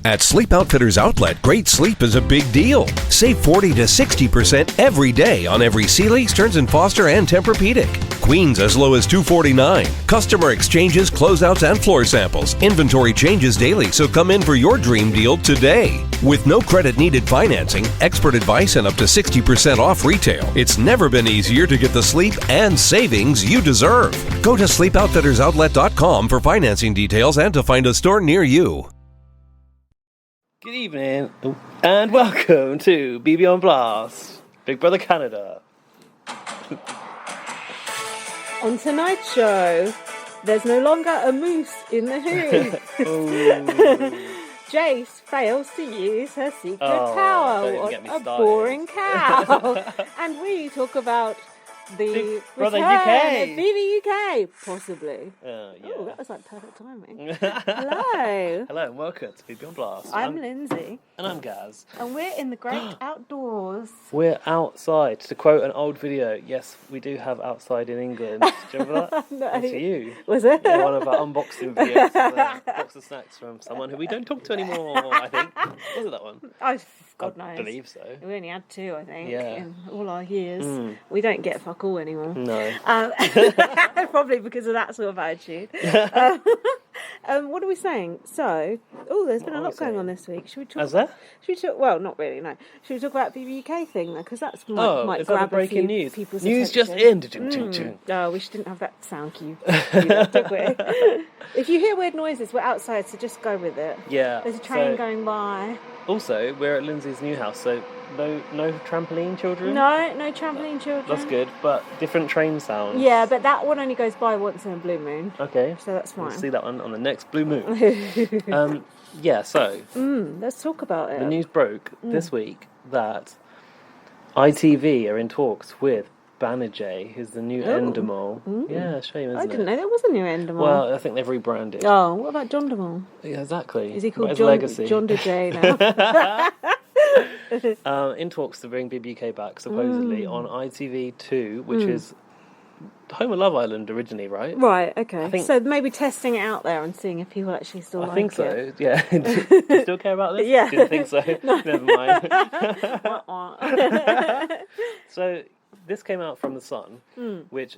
At Sleep Outfitters Outlet, great sleep is a big deal. Save 40 to 60% every day on every Sealy, Stearns & Foster, and Tempur-Pedic. Queens as low as $249. Customer exchanges, closeouts, and floor samples. Inventory changes daily, so come in for your dream deal today. With no credit needed financing, expert advice, and up to 60% off retail, it's never been easier to get the sleep and savings you deserve. Go to sleepoutfittersoutlet.com for financing details and to find a store near you. Good evening, and welcome to BB on Blast, Big Brother Canada. On tonight's show, there's no longer a moose in the hoop. Jace fails to use her secret power on a boring cow. And we talk about the Brother return UK. of BBUK, possibly. Yeah. Oh, that was like perfect timing. Hello. Hello, and welcome to BB on Blast. I'm Lindsay. And I'm Gaz. And we're in the great outdoors. We're outside. To quote an old video, yes, we do have outside in England. Do you remember that? No. That's you. Was it? Yeah, one of our unboxing videos of a box of snacks from someone who we don't talk to anymore, I think. Was it that one? God knows. I believe so. We only had two, I think, Yeah. in all our years. We don't get fuck all anymore. No. Probably because of that sort of attitude. What are we saying? So, there's been a lot going on this week. Should we talk? Has there? Should we talk? Well, not really. No. Should we talk about BBUK thing though? Because that's might is that grab the breaking a few news? people's News attention. just in. Oh, we didn't have that sound cue. Did we? If you hear weird noises, we're outside, so just go with it. Yeah. There's a train going by. Also, we're at Lindsay's new house, so no trampoline children? No trampoline children. That's good, but different train sounds. Yeah, but that one only goes by once in a blue moon. Okay. So that's fine. We'll see that one on the next blue moon. So... let's talk about it. The news broke this week that ITV are in talks with Banijay, who's the new Endemol. Yeah, shame, isn't it? I didn't know there was a new Endemol. Well, I think they've rebranded. Oh, what about John DeMol? Yeah, exactly. Is he called His John legacy. John DeJ now? In talks to bring BBK back, supposedly, on ITV2, which is home of Love Island originally, right? Right, okay. I think, so maybe testing it out there and seeing if people actually still like it. I think so, yeah. Do you still care about this? Yeah. Didn't think so. No. Never mind. So, this came out from The Sun, which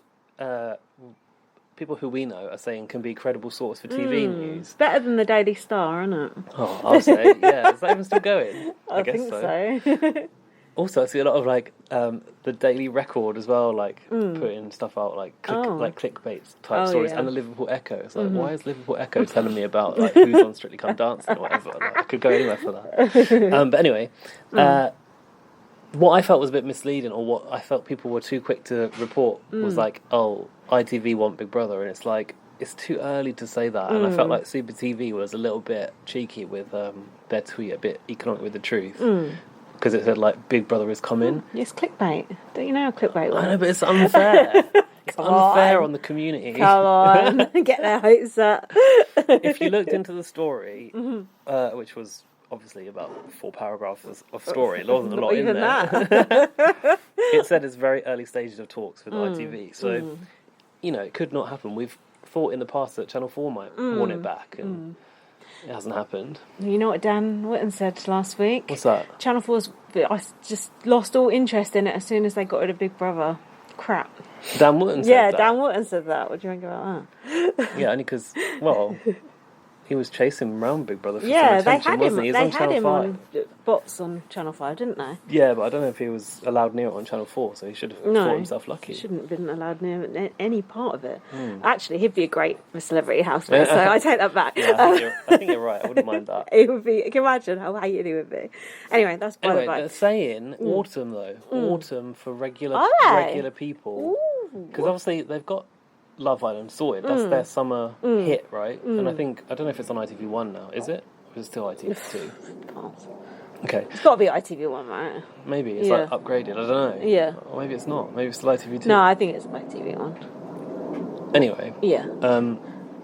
people who we know are saying can be a credible source for TV news. Better than the Daily Star, isn't it? Oh, I'll say, yeah. Is that even still going? I guess think so. Also, I see a lot of the Daily Record as well, putting stuff out like clickbait type stories, and the Liverpool Echo. It's like, why is Liverpool Echo telling me about who's on Strictly Come Dancing or whatever? I could go anywhere for that. But anyway, what I felt was a bit misleading, or what I felt people were too quick to report, was ITV want Big Brother, and it's like, it's too early to say that. And I felt like Super TV was a little bit cheeky with their tweet, a bit economic with the truth. Because it said, Big Brother is coming. It's clickbait. Don't you know how clickbait works? I know, but it's unfair. It's unfair on the community. Come on, get their hopes up. If you looked into the story, which was obviously about 4 paragraphs of story, there wasn't a lot in there. That. It said it's very early stages of talks with ITV. So, it could not happen. We've thought in the past that Channel 4 might want it back, and it hasn't happened. You know what Dan Whitten said last week? What's that? Channel 4's... I just lost all interest in it as soon as they got rid of Big Brother. Crap. Dan Whitten said that? Yeah, Dan Whitten said that. What do you think about that? Yeah, only because, he was chasing around Big Brother for some they attention, had wasn't him. he? They on had Channel him 5. on bots on Channel 5, didn't they? Yeah, but I don't know if he was allowed near it on Channel 4, so he should have thought himself lucky. He shouldn't have been allowed near any part of it. Actually, he'd be a great celebrity housemate, so I take that back. Yeah, I think you're right. I wouldn't mind that. It would be. Can you imagine how hated he would be? Anyway, that's by the by. They're saying autumn though. Autumn for regular people. Because obviously they've got Love Island sorted. That's their summer hit, right? And I don't know if it's on ITV1 now. Is it? Or is it still ITV2? Okay. It's got to be ITV1, right? Maybe. It's upgraded. I don't know. Yeah. Or maybe it's not. Maybe it's still ITV2. No, I think it's ITV1. Anyway. Yeah.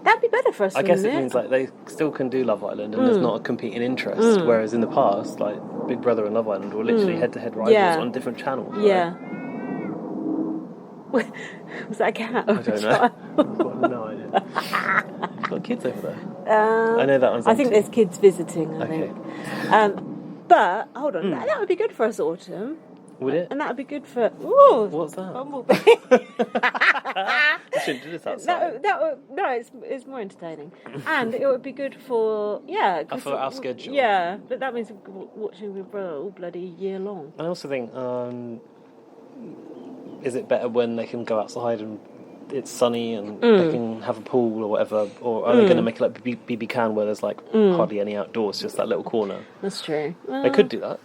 That'd be better for us, I guess it means they still can do Love Island and there's not a competing interest. Whereas in the past, Big Brother and Love Island were literally head-to-head rivals on different channels. Right? Yeah. Was that a cat? I don't know. I've got no idea. You've got kids over there. I know that one's I think empty. there's kids visiting, I think. But, hold on, that would be good for us autumn. Would it? And that would be good for... Ooh, What's that? Bumblebee. You shouldn't do this outside. It's more entertaining. And it would be good for... Yeah. For our schedule. Yeah, but that means we're watching Big Brother all bloody year long. I also think, is it better when they can go outside and it's sunny and they can have a pool or whatever, or are they going to make it like BBUK where there's like hardly any outdoors, just that little corner? That's true. They could do that.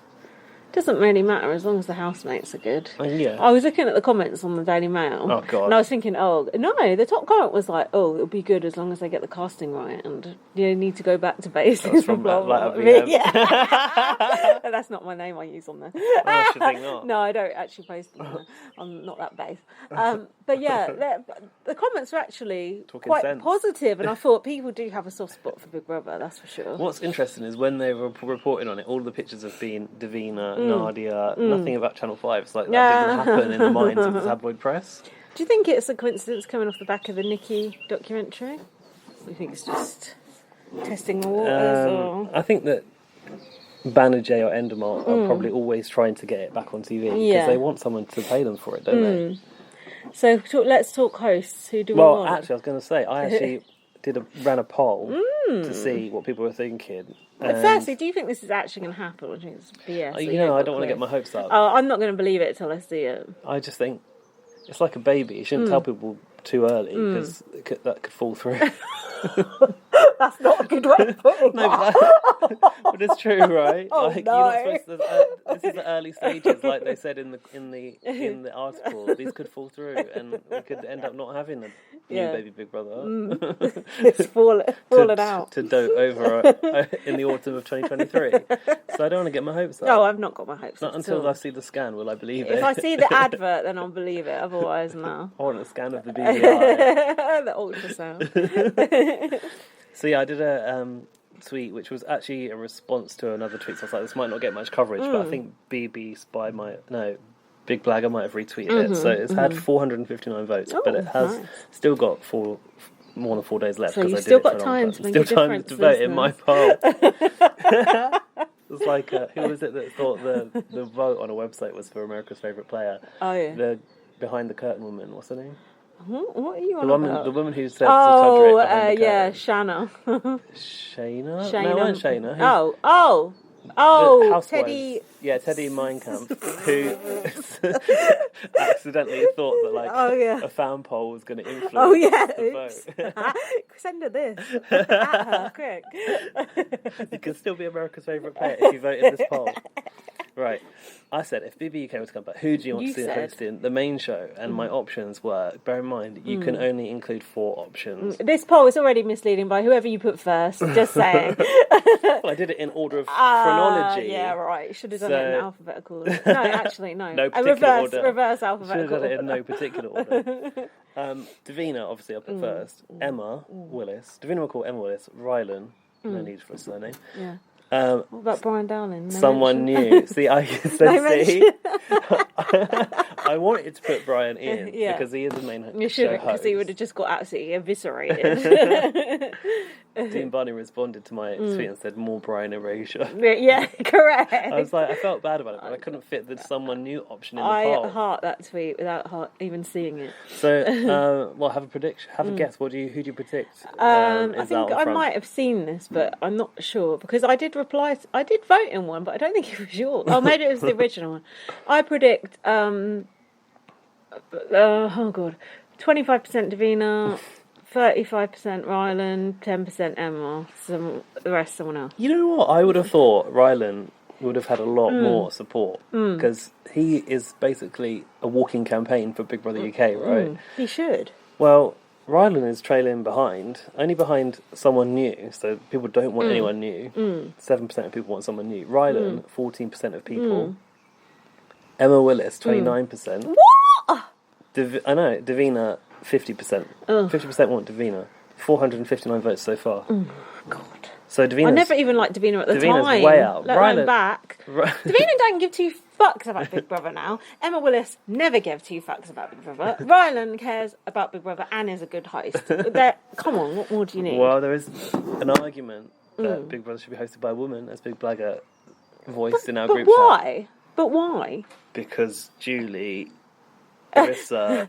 Doesn't really matter as long as the housemates are good. Yeah. I was looking at the comments on the Daily Mail. Oh, God. And I was thinking, oh, no, the top comment was like, oh, it'll be good as long as they get the casting right and you need to go back to basics. That's from blah, blah, like, blah. Yeah. That's not my name I use on there. Oh, I should think not. No, I don't actually post them there. I'm not that base. But yeah, the comments were actually Talking quite sense. positive, and I thought people do have a soft spot for Big Brother, that's for sure. What's interesting is when they were reporting on it, all the pictures have been Davina, Nadia, nothing about Channel 5. It's like that didn't happen in the minds of the tabloid press. Do you think it's a coincidence coming off the back of the Nikki documentary? Do you think it's just testing the waters? Or... I think that Banerjee or Endemol are probably always trying to get it back on TV because they want someone to pay them for it, don't they? So let's talk hosts. Who do we Well, want? actually, I was going to say, I actually ran a poll to see what people were thinking. But firstly, do you think this is actually going to happen, or do you think it's BS? You know, I don't want to get my hopes up. Oh, I'm not going to believe it till I see it. I just think it's like a baby. You shouldn't tell people too early because that could fall through. That's not a good way of putting it. But it's true, right? Oh, like, no. You're not supposed to, this is the early stages, like they said in the article. These could fall through, and we could end up not having a new baby Big Brother. It's fallen out. To dote over in the autumn of 2023. So I don't want to get my hopes up. No, I've not got my hopes up. Not until I see the scan will I believe it. If I see the advert, then I'll believe it. Otherwise, no. I want a scan of the BBI. The ultrasound. So yeah, I did a tweet which was actually a response to another tweet. So I was like, this might not get much coverage, but I think Big Blagger might have retweeted it. So it's had 459 votes, but it has still got more than 4 days left. So you've I did still it for got a long time to make still a time difference, to vote in my listeners. poll. It's like, who was it that thought the vote on a website was for America's Favourite Player? Oh, yeah. The behind the curtain woman, what's her name? What are you on The about? woman who said to Todrick behind the yeah, curtain. Shanna. Shayna? No, it wasn't Shayna. Oh, Housewives. Teddy. Yeah, Teddy Meinkamp, who accidentally thought that a fan poll was going to influence the vote. Send her this. At her, quick. You can still be America's favourite player if you vote in this poll. Right. I said, if BBUK was to come back, who do you want to see hosting the main show? And my options were, bear in mind, you can only include 4 options. This poll is already misleading by whoever you put first, just saying. Well, I did it in order of chronology. Yeah, right. Should have done it in alphabetical order. No, actually, no. No particular order. Reverse alphabetical Should have done it in order. no particular order. Davina, obviously, I put first. Emma Willis. Davina McCall, Emma Willis. Rylan. No need for a surname. Yeah. What about Brian Dowling? No someone mention? new. See, I said, see, I wanted to put Brian in because he is the main You show should, because host. he would have just got absolutely eviscerated. Dean Barney responded to my tweet and said, more Brian erasure. Yeah, correct. I was like, I felt bad about it, but I couldn't fit the someone new option in the poll. I heart that tweet without even seeing it. So, well, have a prediction. Have a guess. Who do you predict? I think I might have seen this, but I'm not sure because I did reply. I did vote in one, but I don't think it was yours. Oh, maybe it was the original one. I predict. Oh god, 25% Davina, 35% Rylan, 10% Emma. The rest someone else. You know what? I would have thought Rylan would have had a lot more support because he is basically a walking campaign for Big Brother UK, right? He should. Well, Rylan is trailing behind, only behind someone new, so people don't want anyone new. 7% of people want someone new. Rylan, 14% of people. Emma Willis, 29%. What? I know, Davina, 50%. 50% want Davina. 459 votes so far. God. So Davina's... I never even liked Davina at the Davina's time. way out. Let alone back. Davina don't give two fucks about Big Brother now. Emma Willis never gave 2 fucks about Big Brother. Rylan cares about Big Brother and is a good host. Come on, what more do you need? Well, there is an argument that Big Brother should be hosted by a woman, as Big Blagger voiced in our group chat. But why? Because Julie, Marissa,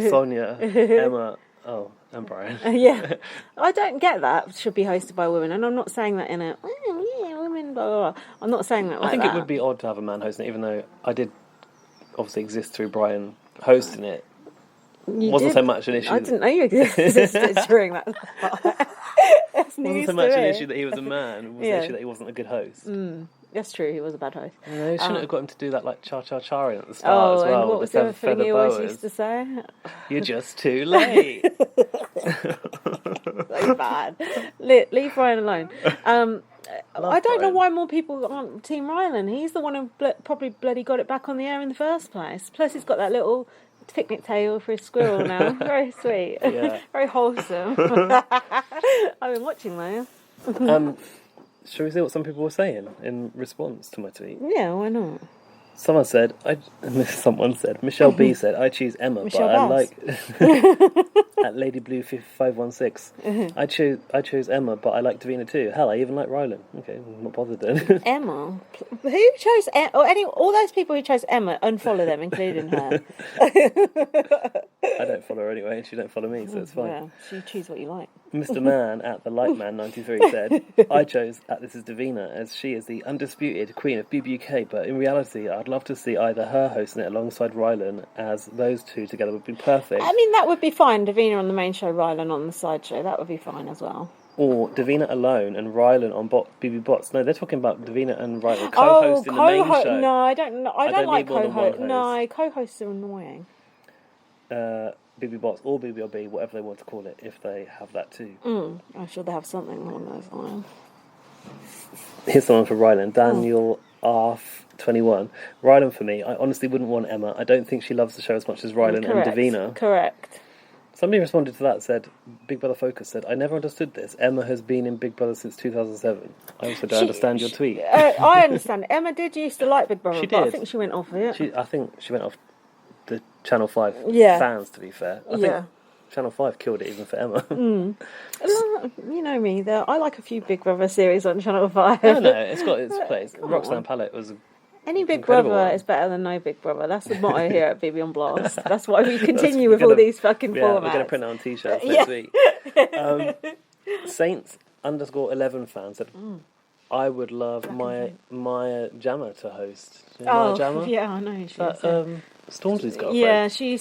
Sonia, Emma, and Brian. Yeah. I don't get that. Should be hosted by women. And I'm not saying that in a, women, blah, blah, blah. I'm not saying that I think it would be odd to have a man hosting it, even though I did obviously exist through Brian hosting it. Wasn't so much an issue. I didn't know you existed during that. Wasn't so much an issue that he was a man. It was an issue that he wasn't a good host. That's true, he was a bad host. No, you shouldn't have got him to do that like cha-cha-charing at the start as well. And what was the other thing he always used to say? You're just too late. So bad. Leave Ryan alone. I don't know why more people aren't Team Rylan. He's the one who probably bloody got it back on the air in the first place. Plus he's got that little picnic table for his squirrel now. Very sweet. Yeah. Very wholesome. I've been watching those. Shall we see what some people were saying in response to my tweet? Yeah, why not? Someone said, Michelle B said, I choose Emma, Michelle but I like at Lady Blue 516. I chose Emma, but I like Davina too. Hell, I even like Rylan. Okay, I'm not bothered then. Emma, who chose all those people who chose Emma? Unfollow them, including her. I don't follow her anyway, and she don't follow me, so it's fine. Yeah, so you choose what you like. Mr. Man at the Lightman 93 said, I chose at This Is Davina as she is the undisputed queen of BBUK, but in reality, I'd love to see either her hosting it alongside Rylan, as those two together would be perfect. I mean, that would be fine. Davina on the main show, Rylan on the side show. That would be fine as well. Or Davina alone and Rylan on BB Bots. No, they're talking about Davina and Rylan co-hosting the main show. No, I don't like co-hosts. No, co-hosts are annoying. BB Bots or BBLB, whatever they want to call it, if they have that too. I'm sure they have something along those lines. Here's someone for Rylan. Daniel Arf21. Rylan for me. I honestly wouldn't want Emma. I don't think she loves the show as much as Rylan and Davina. Correct. Somebody responded to that, said, Big Brother Focus said, I never understood this. Emma has been in Big Brother since 2007. I also don't understand your tweet. I understand. Emma did used to like Big Brother, she but did. I think she went off it. I think she went off the Channel 5 fans, to be fair. I think Channel 5 killed it even for Emma. You know me, I like a few Big Brother series on Channel 5. No, it's got its place. Roxanne Pallet was any Big Brother is better than no Big Brother. That's the motto here at BB on Blast. That's why we continue with all these fucking formats. We're going to print it on t-shirts next week. Saints_11 fan said, I would love Maya Jammer to host. Maya Jammer? Yeah, I know. Stormzy's got a friend. Yeah, she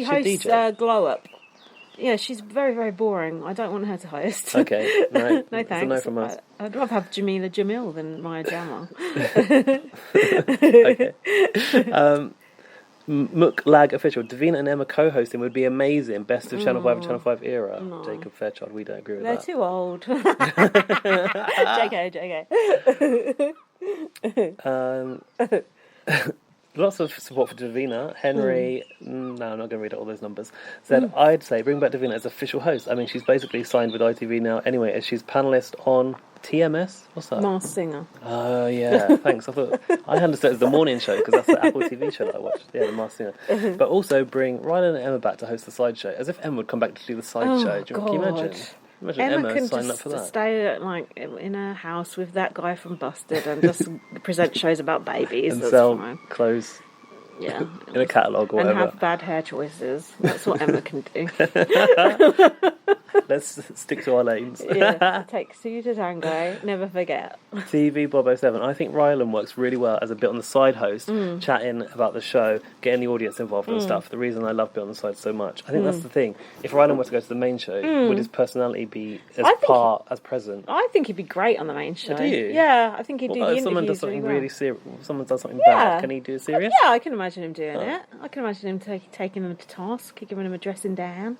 hosts Glow Up. Yeah, she's very, very boring. I don't want her to host. Okay, no, no thanks. It's a no from us. I'd rather have Jamila Jamil than Maya Jammer. Okay. Mook Lag Official. Davina and Emma co-hosting would be amazing. Best of Channel 5 and Channel 5 era. No. Jacob Fairchild, we don't agree with They're that. too old. JK. Lots of support for Davina. Henry, no, I'm not going to read out all those numbers, said, I'd say bring back Davina as official host. I mean, she's basically signed with ITV now anyway, as she's panellist on TMS. What's that? Masked Singer. Oh, yeah, thanks. I understood it as the morning show, because that's the Apple TV show that I watched. Yeah, the Masked Singer. But also bring Rylan and Emma back to host the side show, as if Emma would come back to do the side show. Can you imagine? Imagine Emma can signing just up for that. stay in her house with that guy from Busted and just present shows about babies. And that's sell fine. Clothes. Yeah. In a catalogue or whatever. And have bad hair choices. That's what Emma can do. Let's stick to our lanes. Yeah, it takes two to tango. Never forget. TV Bob 07. I think Rylan works really well as a bit on the side host, chatting about the show, getting the audience involved and stuff. The reason I love Bit on the Side so much. I think that's the thing. If Rylan were to go to the main show, would his personality be as present? I think he'd be great on the main show. Do you? Yeah, I think he'd do the if someone does interviews something really serious, someone does something bad, can he do it serious? Yeah, I can imagine him doing it. I can imagine him taking them to task, giving him a dressing down.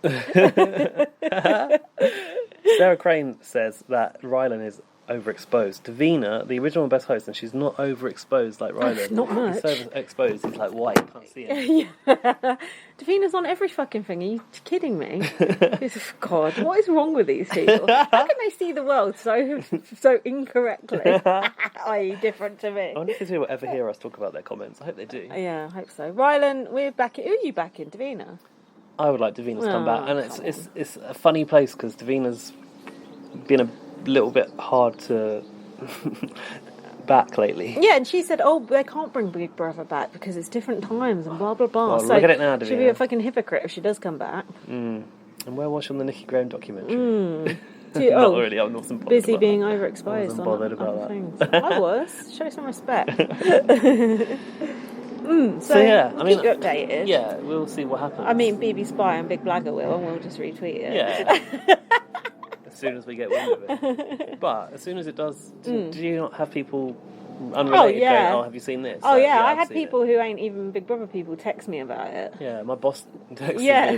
Sarah Crane says that Rylan is overexposed. Davina, the original best host, and she's not overexposed like Rylan. Not much. He's so exposed, he's like white, you can't see him. Yeah. Davina's on every fucking thing. Are you kidding me? God, what is wrong with these people? How can they see the world so incorrectly? I.e. different to me. I wonder if they will ever hear us talk about their comments. I hope they do. Yeah, I hope so. Rylan, we're back. Who are you back in? Davina? I would like Davina to come back. And it's a funny place because Davina's been a little bit hard to back lately. Yeah, and she said, they can't bring Big Brother back because it's different times and blah, blah, blah. Well, look at it now, Davina. She'll be a fucking hypocrite if she does come back. And where was she on the Nikki Graham documentary? Not really, I wasn't bothered busy about being that. overexposed. I wasn't bothered about that. Things. I was. Show some respect. So yeah, I mean, keep you updated. Yeah, we'll see what happens. I mean, BB Spy and Big Blagger will, and we'll just retweet it. Yeah. As soon as we get wind of it. But as soon as it does, do you not have people unrelated going, have you seen this? Oh, like, yeah, I I've had seen people it. who ain't even Big Brother people text me about it. Yeah, my boss texted me,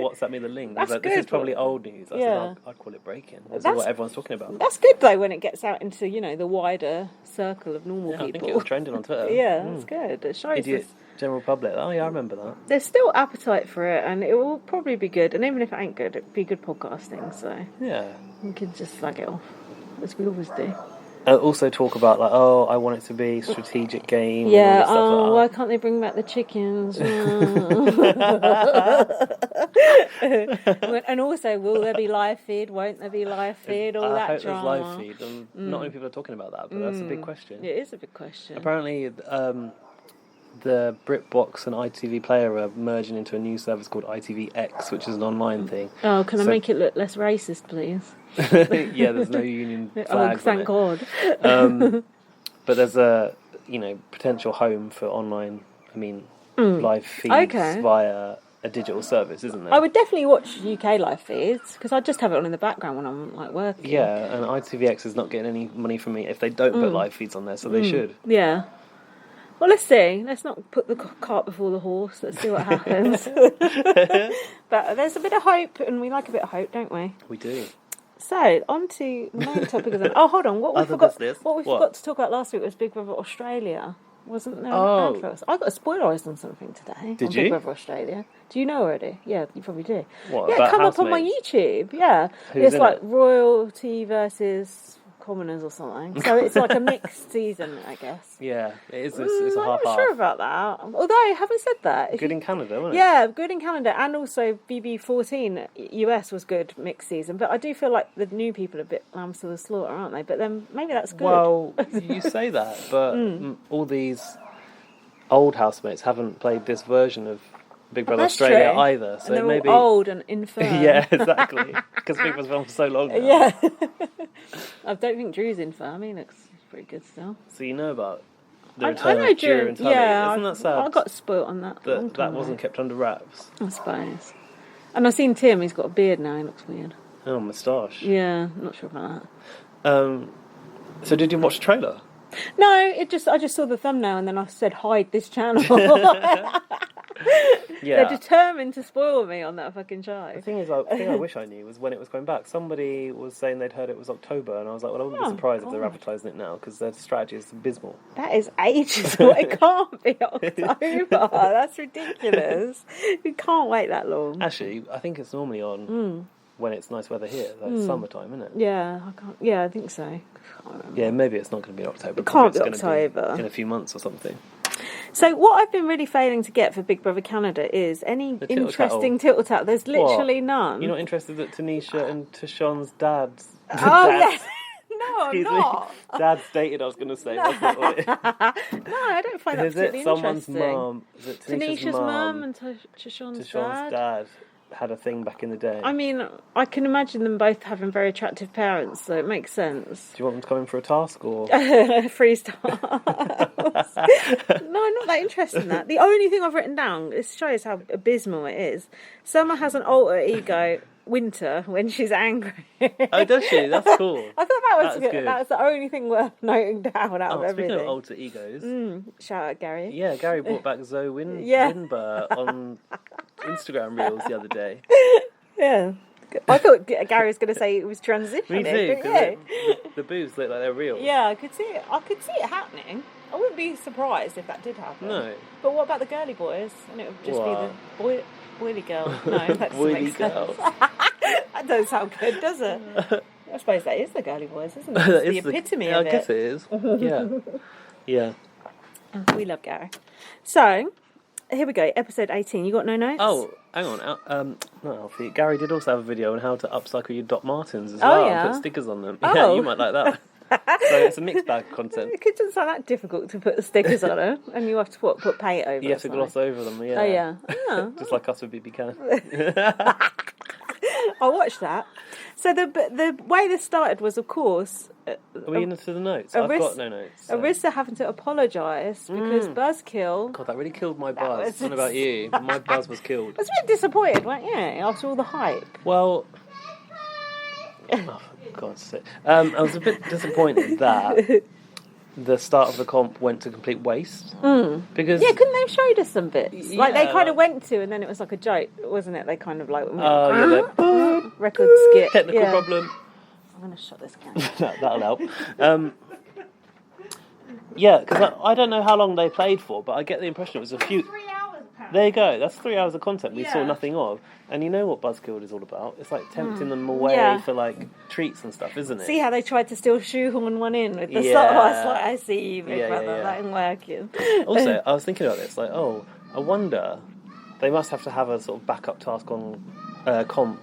WhatsApp me the link. That's He was like, good. this is probably old news. I said, I'd call it breaking. This is what everyone's talking about. That's good, though, when it gets out into, the wider circle of normal people. I think it was trending on Twitter. Yeah, that's good. It shows Idiot general public. Oh, yeah, I remember that. there's still appetite for it, and it will probably be good. And even if it ain't good, it'd be good podcasting, so Yeah. we can just slag it off, as we always do. Also talk about, like, I want it to be a strategic game. Yeah, and all this stuff why can't they bring back the chickens? And also, will there be live feed? Won't there be live feed? All that drama. I hope there's live feed, and not many people are talking about that, but that's a big question. It is a big question. Apparently, the BritBox and ITV Player are merging into a new service called ITVX, which is an online thing. Oh, can I make it look less racist, please? Yeah, there's no union flags. Thank God. But there's a potential home for online. Live feeds via a digital service, isn't there? I would definitely watch UK live feeds because I just have it on in the background when I'm like working. Yeah, and ITVX is not getting any money from me if they don't put live feeds on there, so they should. Yeah. Well, let's see. Let's not put the cart before the horse. Let's see what happens. But there's a bit of hope, and we like a bit of hope, don't we? We do. So, on to the main topic of the... Oh, hold on. What we forgot to talk about last week was Big Brother Australia. Wasn't there an ad for us? I got spoilerised on something today. Did on you? Big Brother Australia. Do you know already? Yeah, you probably do. What, yeah, about it come up on my housemates? YouTube. Yeah. Who's It's in like it? royalty versus commoners or something. So it's like a mixed season, I guess. Yeah, it is. It's a I'm half-half. not sure about that. Although, having said that... Good in Canada, wasn't it? Yeah, good in Canada, and also BB14 US was good mixed season. But I do feel like the new people are a bit lambs to the slaughter, aren't they? But then maybe that's good. Well, you say that, but all these old housemates haven't played this version of Big Brother That's Australia true. either. So and they're maybe all old and infirm. yeah, exactly. Because Big Brother's been on for so long now. Yeah. I don't think Drew's infirm. He looks pretty good still. So you know about the I return know of Drew and Tully. Yeah, Isn't that sad? I got spoilt on that. that wasn't kept under wraps. I suppose. And I've seen Tim. He's got a beard now. He looks weird. Oh, moustache. Yeah, I'm not sure about that. So did you watch the trailer? No, I just saw the thumbnail and then I said hide this channel. Yeah. They're determined to spoil me on that fucking show. The thing is, the thing I wish I knew was when it was going back. Somebody was saying they'd heard it was October, and I was like, well, I wouldn't be surprised if they're advertising it now, because their strategy is abysmal. That is ages away. It can't be October. That's ridiculous. We can't wait that long. Actually, I think it's normally on when it's nice weather here. Like summertime, isn't it? Yeah, I can't. Yeah, I think so. I can't remember. Yeah, maybe it's not going to be October. It can't Probably be it's gonna October. be in a few months or something. So what I've been really failing to get for Big Brother Canada is any tittle-tattle. interesting tittle-tattle. There's literally What? none. You're not interested that Tanisha and Tashawn's dad's... Oh, yeah. No, I'm Excuse not. me. Dad's dated, I was going to say. That's not what it No, I don't find that is. Is it particularly someone's interesting. mum? Is it Tanisha's mum and Tashawn's dad had a thing back in the day? I mean, I can imagine them both having very attractive parents, so it makes sense. Do you want them to come in for a task, or...? Freestyle. No, I'm not that interested in that. The only thing I've written down, this shows how abysmal it is. Summer has an alter ego, Winter, when she's angry. Oh, does she? That's cool. I thought that was That's good. good. That's the only thing worth noting down out of Speaking everything. of alter egos, Shout out Gary. yeah, Gary brought back Zoe Yeah. Winber on Instagram Reels the other day. Yeah, I thought Gary was going to say it was transitioning. Me too, because the boobs look like they're real. Yeah, I could see it. I could see it happening. I wouldn't be surprised if that did happen. No. But what about the girly boys? And it would just be the boily girl. No, that doesn't Boily make sense. girls. That doesn't sound good, does it? I suppose that is the girly boys, isn't it? It's the epitome of it. I guess it is. Yeah. Yeah. We love Gary. So, here we go. Episode 18. You got no notes? Oh, hang on. Not Alfie. Gary did also have a video on how to upcycle your Doc Martens as well and put stickers on them. Oh. Yeah, you might like that. So it's a mixed bag of content. It doesn't sound that difficult to put the stickers on it, and you have to put paint over. You have to gloss over them. Yeah. Oh yeah. Oh. Just like us with BBUK. I watched that. So the way this started was, of course. Are we into the notes? I've got no notes. So. Arissa having to apologise because Buzzkilled. God, that really killed my buzz. What about you? My buzz was killed. I was a bit disappointed, weren't you? After all the hype. Well. Oh, for God's sake. I was a bit disappointed that the start of the comp went to complete waste. Because couldn't they have showed us some bits? Like they kind of went to, and then it was like a joke, wasn't it? They kind of like record skit. Technical problem. I'm going to shut this camera. That'll help. Yeah, because I don't know how long they played for, but I get the impression it was a few... 3 hours, apparently. There you go. That's 3 hours of content we saw nothing of. And you know what Buzzkilled is all about? It's like tempting them away for like treats and stuff, isn't it? See how they tried to still shoehorn one in with the sort of like, I see you, big brother, that ain't working. Also, I was thinking about this, like, I wonder, they must have to have a sort of backup task on comp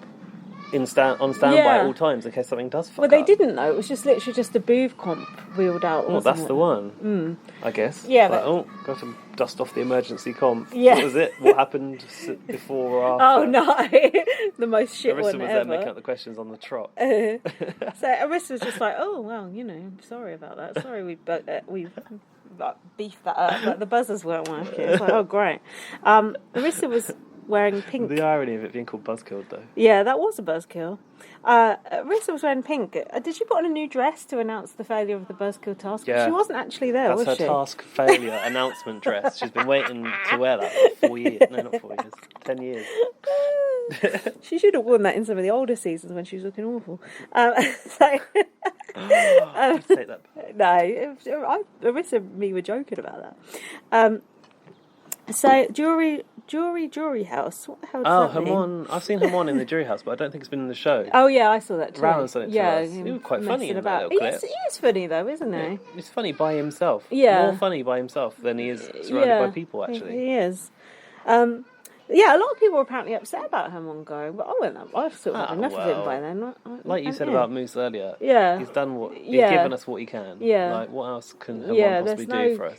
on standby at all times in case something does fuck up. Well, they didn't though. It was just literally just the booth comp wheeled out. Oh, that's the one. I guess. Yeah. Like, got to dust off the emergency comp. Yeah. What was it? What happened before or after? Oh no, the most shit Arissa one was ever. there making up the questions on the trot. So Arissa was just like, oh well, sorry about that. Sorry we beefed that up, but the buzzers weren't working. It's like, oh great. Arissa was wearing pink. The irony of it being called Buzzkilled, though. Yeah, that was a buzzkill. Arissa was wearing pink. Did she put on a new dress to announce the failure of the Buzzkill task? Yeah. She wasn't actually there, was she? That's her task failure announcement dress. She's been waiting to wear that for 4 years. No, not 4 years. 10 years. She should have worn that in some of the older seasons when she was looking awful. Please take that back. No, Arissa and me were joking about that. So, Jury House. What the hell does that mean? Hermon. I've seen Hermon in the Jury House, but I don't think it's been in the show. Oh, yeah, I saw that too. Rowan sent it to us. He was quite funny in that little clip. He is funny, though, isn't he? He's funny by himself. Yeah. More funny by himself than he is surrounded by people, actually. He is. Yeah, a lot of people were apparently upset about Hermon going, but I've sort of had enough of him by then. Like you said about Moose earlier, he's done he's given us what he can. Yeah. Like, what else can Hermon possibly do for us?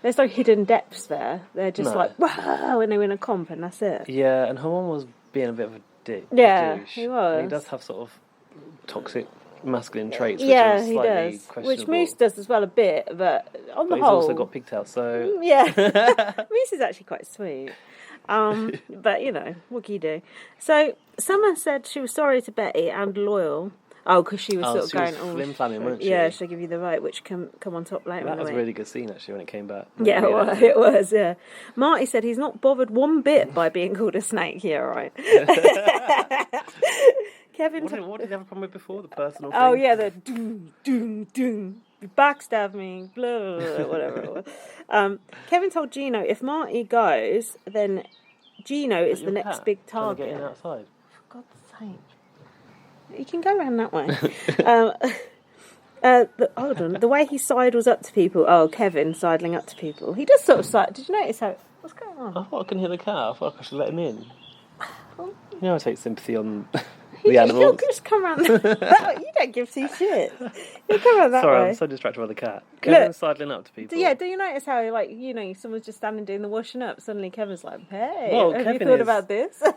There's no hidden depths there. They're just like, wow, when they win a comp, and that's it. Yeah, and Hermon was being a bit of a dick. Yeah, douche. he was. And he does have sort of toxic masculine traits, which is slightly questionable. Which Moose does as well a bit, but on the he's whole... also got pigtails, so... Yeah. Moose is actually quite sweet. But, what can you do? So, someone said she was sorry to Betty and loyal. Oh, because she was sort of going... flim-flamming, wasn't she? Yeah, she'll give you the right, which can come on top later. That was a really good scene, actually, when it came back. Yeah, it was, yeah. Marty said he's not bothered one bit by being called a snake. Yeah, right. Kevin... What did he have a problem with before? The personal thing? Oh, yeah, the doom, doom, doom. Backstab me, blah, blah, blah, whatever it was. Kevin told Gino if Marty goes, then Gino is the next big target. Get in outside. For God's sake. You can go around that way. Hold on. The way he sidles up to people. Oh, Kevin sidling up to people. He does sort of side. Did you notice how... What's going on? I thought I couldn't hear the cat. I thought I should let him in. I take sympathy on... the animals. He'll just come around. You don't give two shits. He'll come around that way. Sorry, I'm so distracted by the cat. Kevin's sidling up to people. Yeah, do you notice how, someone's just standing doing the washing up, suddenly Kevin's like, hey, have Kevin you thought about this? So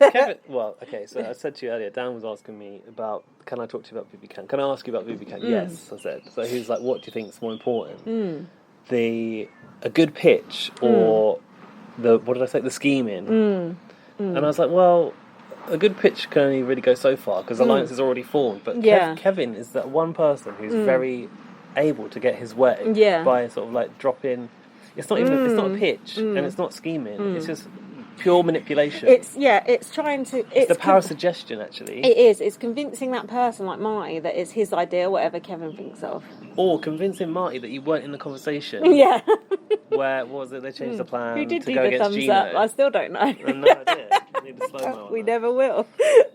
I said to you earlier, Dan was asking me about, can I talk to you about BBUK? Can I ask you about BBUK? Yes, I said. So he was like, what do you think is more important? A good pitch or the scheming? And I was like, well... A good pitch can only really go so far because alliance is already formed. But Kevin is that one person who's very able to get his way by sort of like dropping. It's not even. It's not a pitch and it's not scheming. It's just pure manipulation. It's trying to... It's the power of suggestion, actually. It is. It's convincing that person like Marty that it's his idea, whatever Kevin thinks of. Or convincing Marty that you weren't in the conversation. Yeah. Where, what was it, they changed the plan Who did to do go the against thumbs Gino. up? I still don't know. I have no idea. We need a slow-mo on We that. never will.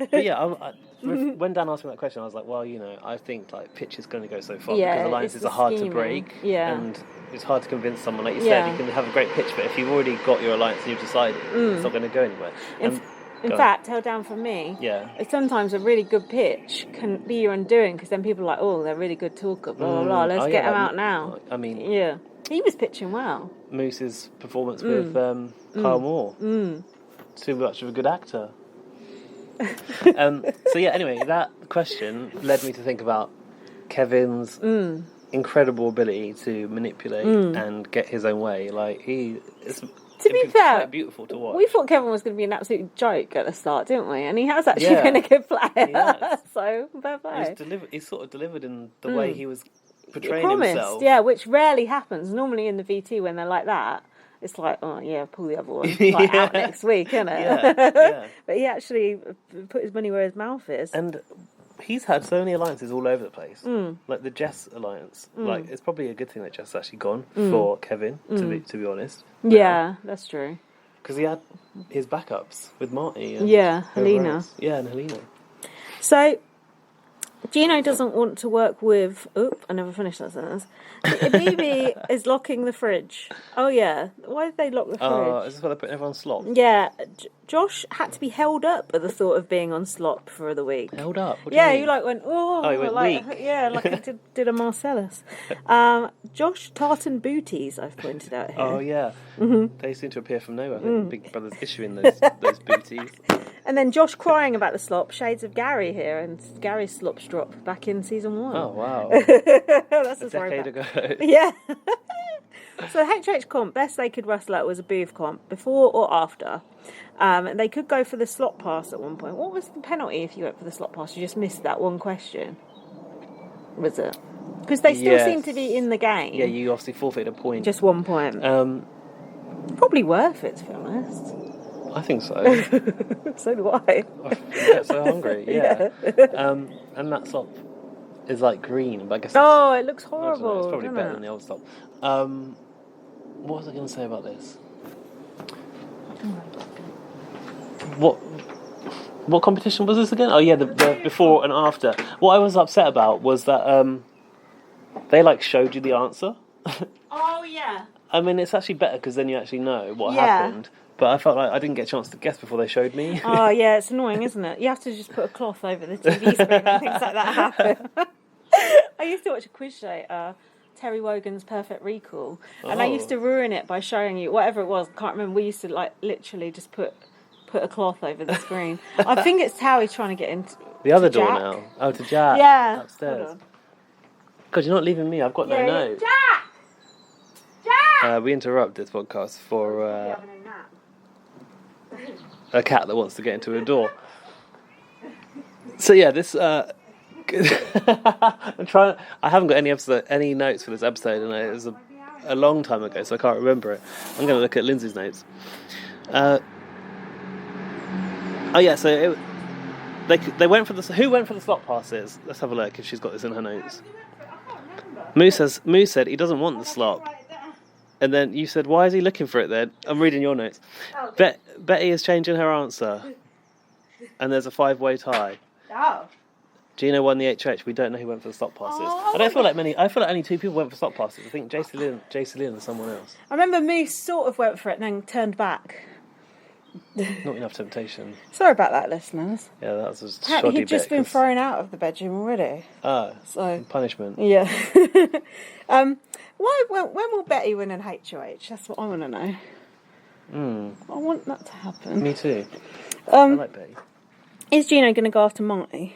But yeah, when Dan asked me that question, I was like, well, I think like pitch is going to go so far Yeah, because alliances it's the are hard to scheming. break. Yeah. And it's hard to convince someone. Like you Yeah. said, you can have a great pitch, but if you've already got your alliance and you've decided, it's not going to go anywhere. In fact, held down for me, Yeah. sometimes a really good pitch can be your undoing because then people are like, oh, they're really good talker, blah, blah, blah, let's get them out now. I mean, Yeah. He was pitching well. Moose's performance with Kyle Moore. Too much of a good actor. So yeah, anyway, that question led me to think about Kevin's incredible ability to manipulate and get his own way. Like To be fair, quite beautiful to watch. we thought Kevin was going to be an absolute joke at the start, didn't we? And he has actually been a good player. Yes. So, fair play. He sort of delivered in the way he was portraying Promised, himself. yeah, which rarely happens. Normally in the VT when they're like that, it's like, oh yeah, pull the other one like, out next week, isn't it? Yeah. But he actually put his money where his mouth is. And he's had so many alliances all over the place. Like the Jess alliance. Like it's probably a good thing that Jess has actually gone for Kevin, to be honest. Yeah, that's true. Because he had his backups with Marty. And Helena. else. Yeah, and Helena. So, Gino doesn't want to work with... Oop, I never finished that sentence. BB is locking the fridge. Oh, yeah. Why did they lock the fridge? Oh, is this why they're putting everyone on slop? Yeah. Josh had to be held up at the thought of being on slop for the week. Held up? What do you Yeah, mean? you like went, oh, he went like, weak. yeah, like he did a Marcellus. Josh tartan booties, I've pointed out here. Oh, yeah. They seem to appear from nowhere. I think Big Brother's issuing those booties. And then Josh crying about the slop, shades of Gary here, and Gary's slops drop back in season 1. Oh, wow. That's A a throwback. decade ago. Yeah. So HH comp, best they could wrestle at was a booth comp, before or after. They could go for the slot pass at one point. What was the penalty if you went for the slot pass? You just missed that one question. Was it? Because they still seem to be in the game. Yeah, you obviously forfeited a point. Just 1 point. Probably worth it, to be honest. I think so. So do I. I get so hungry, yeah. And that slop is like green, but I guess Oh, it looks I don't know, horrible. it's probably doesn't better it? than the old slop. What was I going to say about this? What competition was this again? Oh yeah, the before and after. What I was upset about was that they like showed you the answer. Oh, yeah. I mean, it's actually better because then you actually know what Yeah. happened. But I felt like I didn't get a chance to guess before they showed me. Oh, yeah, it's annoying, isn't it? You have to just put a cloth over the TV screen and things like that happen. I used to watch a quiz show, Terry Wogan's Perfect Recall, and I used to ruin it by showing you whatever it was. Can't remember. We used to like literally just put a cloth over the screen. I think it's Howie's trying to get into The other to door Jack. now. Oh, to Jack. Yeah. Upstairs. Hold on. God, you're not leaving me. I've got no note. Jack. Jack. We interrupt this podcast for Having a nap. a cat that wants to get into a door. So yeah, this. I'm trying. I haven't got any notes for this episode, and it was a long time ago, so I can't remember it. I'm going to look at Lindsay's notes. Oh yeah, so they went for the who went for the slot passes. Let's have a look if she's got this in her notes. Moose said he doesn't want the slot, and then you said why is he looking for it then? I'm reading your notes. Betty is changing her answer, and there's a 5-way tie. Oh. Gino won the HH. We don't know who went for the slot passes. Oh, I don't feel like many. I feel like only 2 people went for slot passes. I think Jason Lynn and someone else. I remember Moose sort of went for it and then turned back. Not enough temptation. Sorry about that, listeners. Yeah, that was a shoddy He'd just bit, been 'cause- thrown out of the bedroom already. So punishment. yeah. When will Betty win an HOH? That's what I want to know. I want that to happen. Me too. I like Betty. Is Gino going to go after Marty?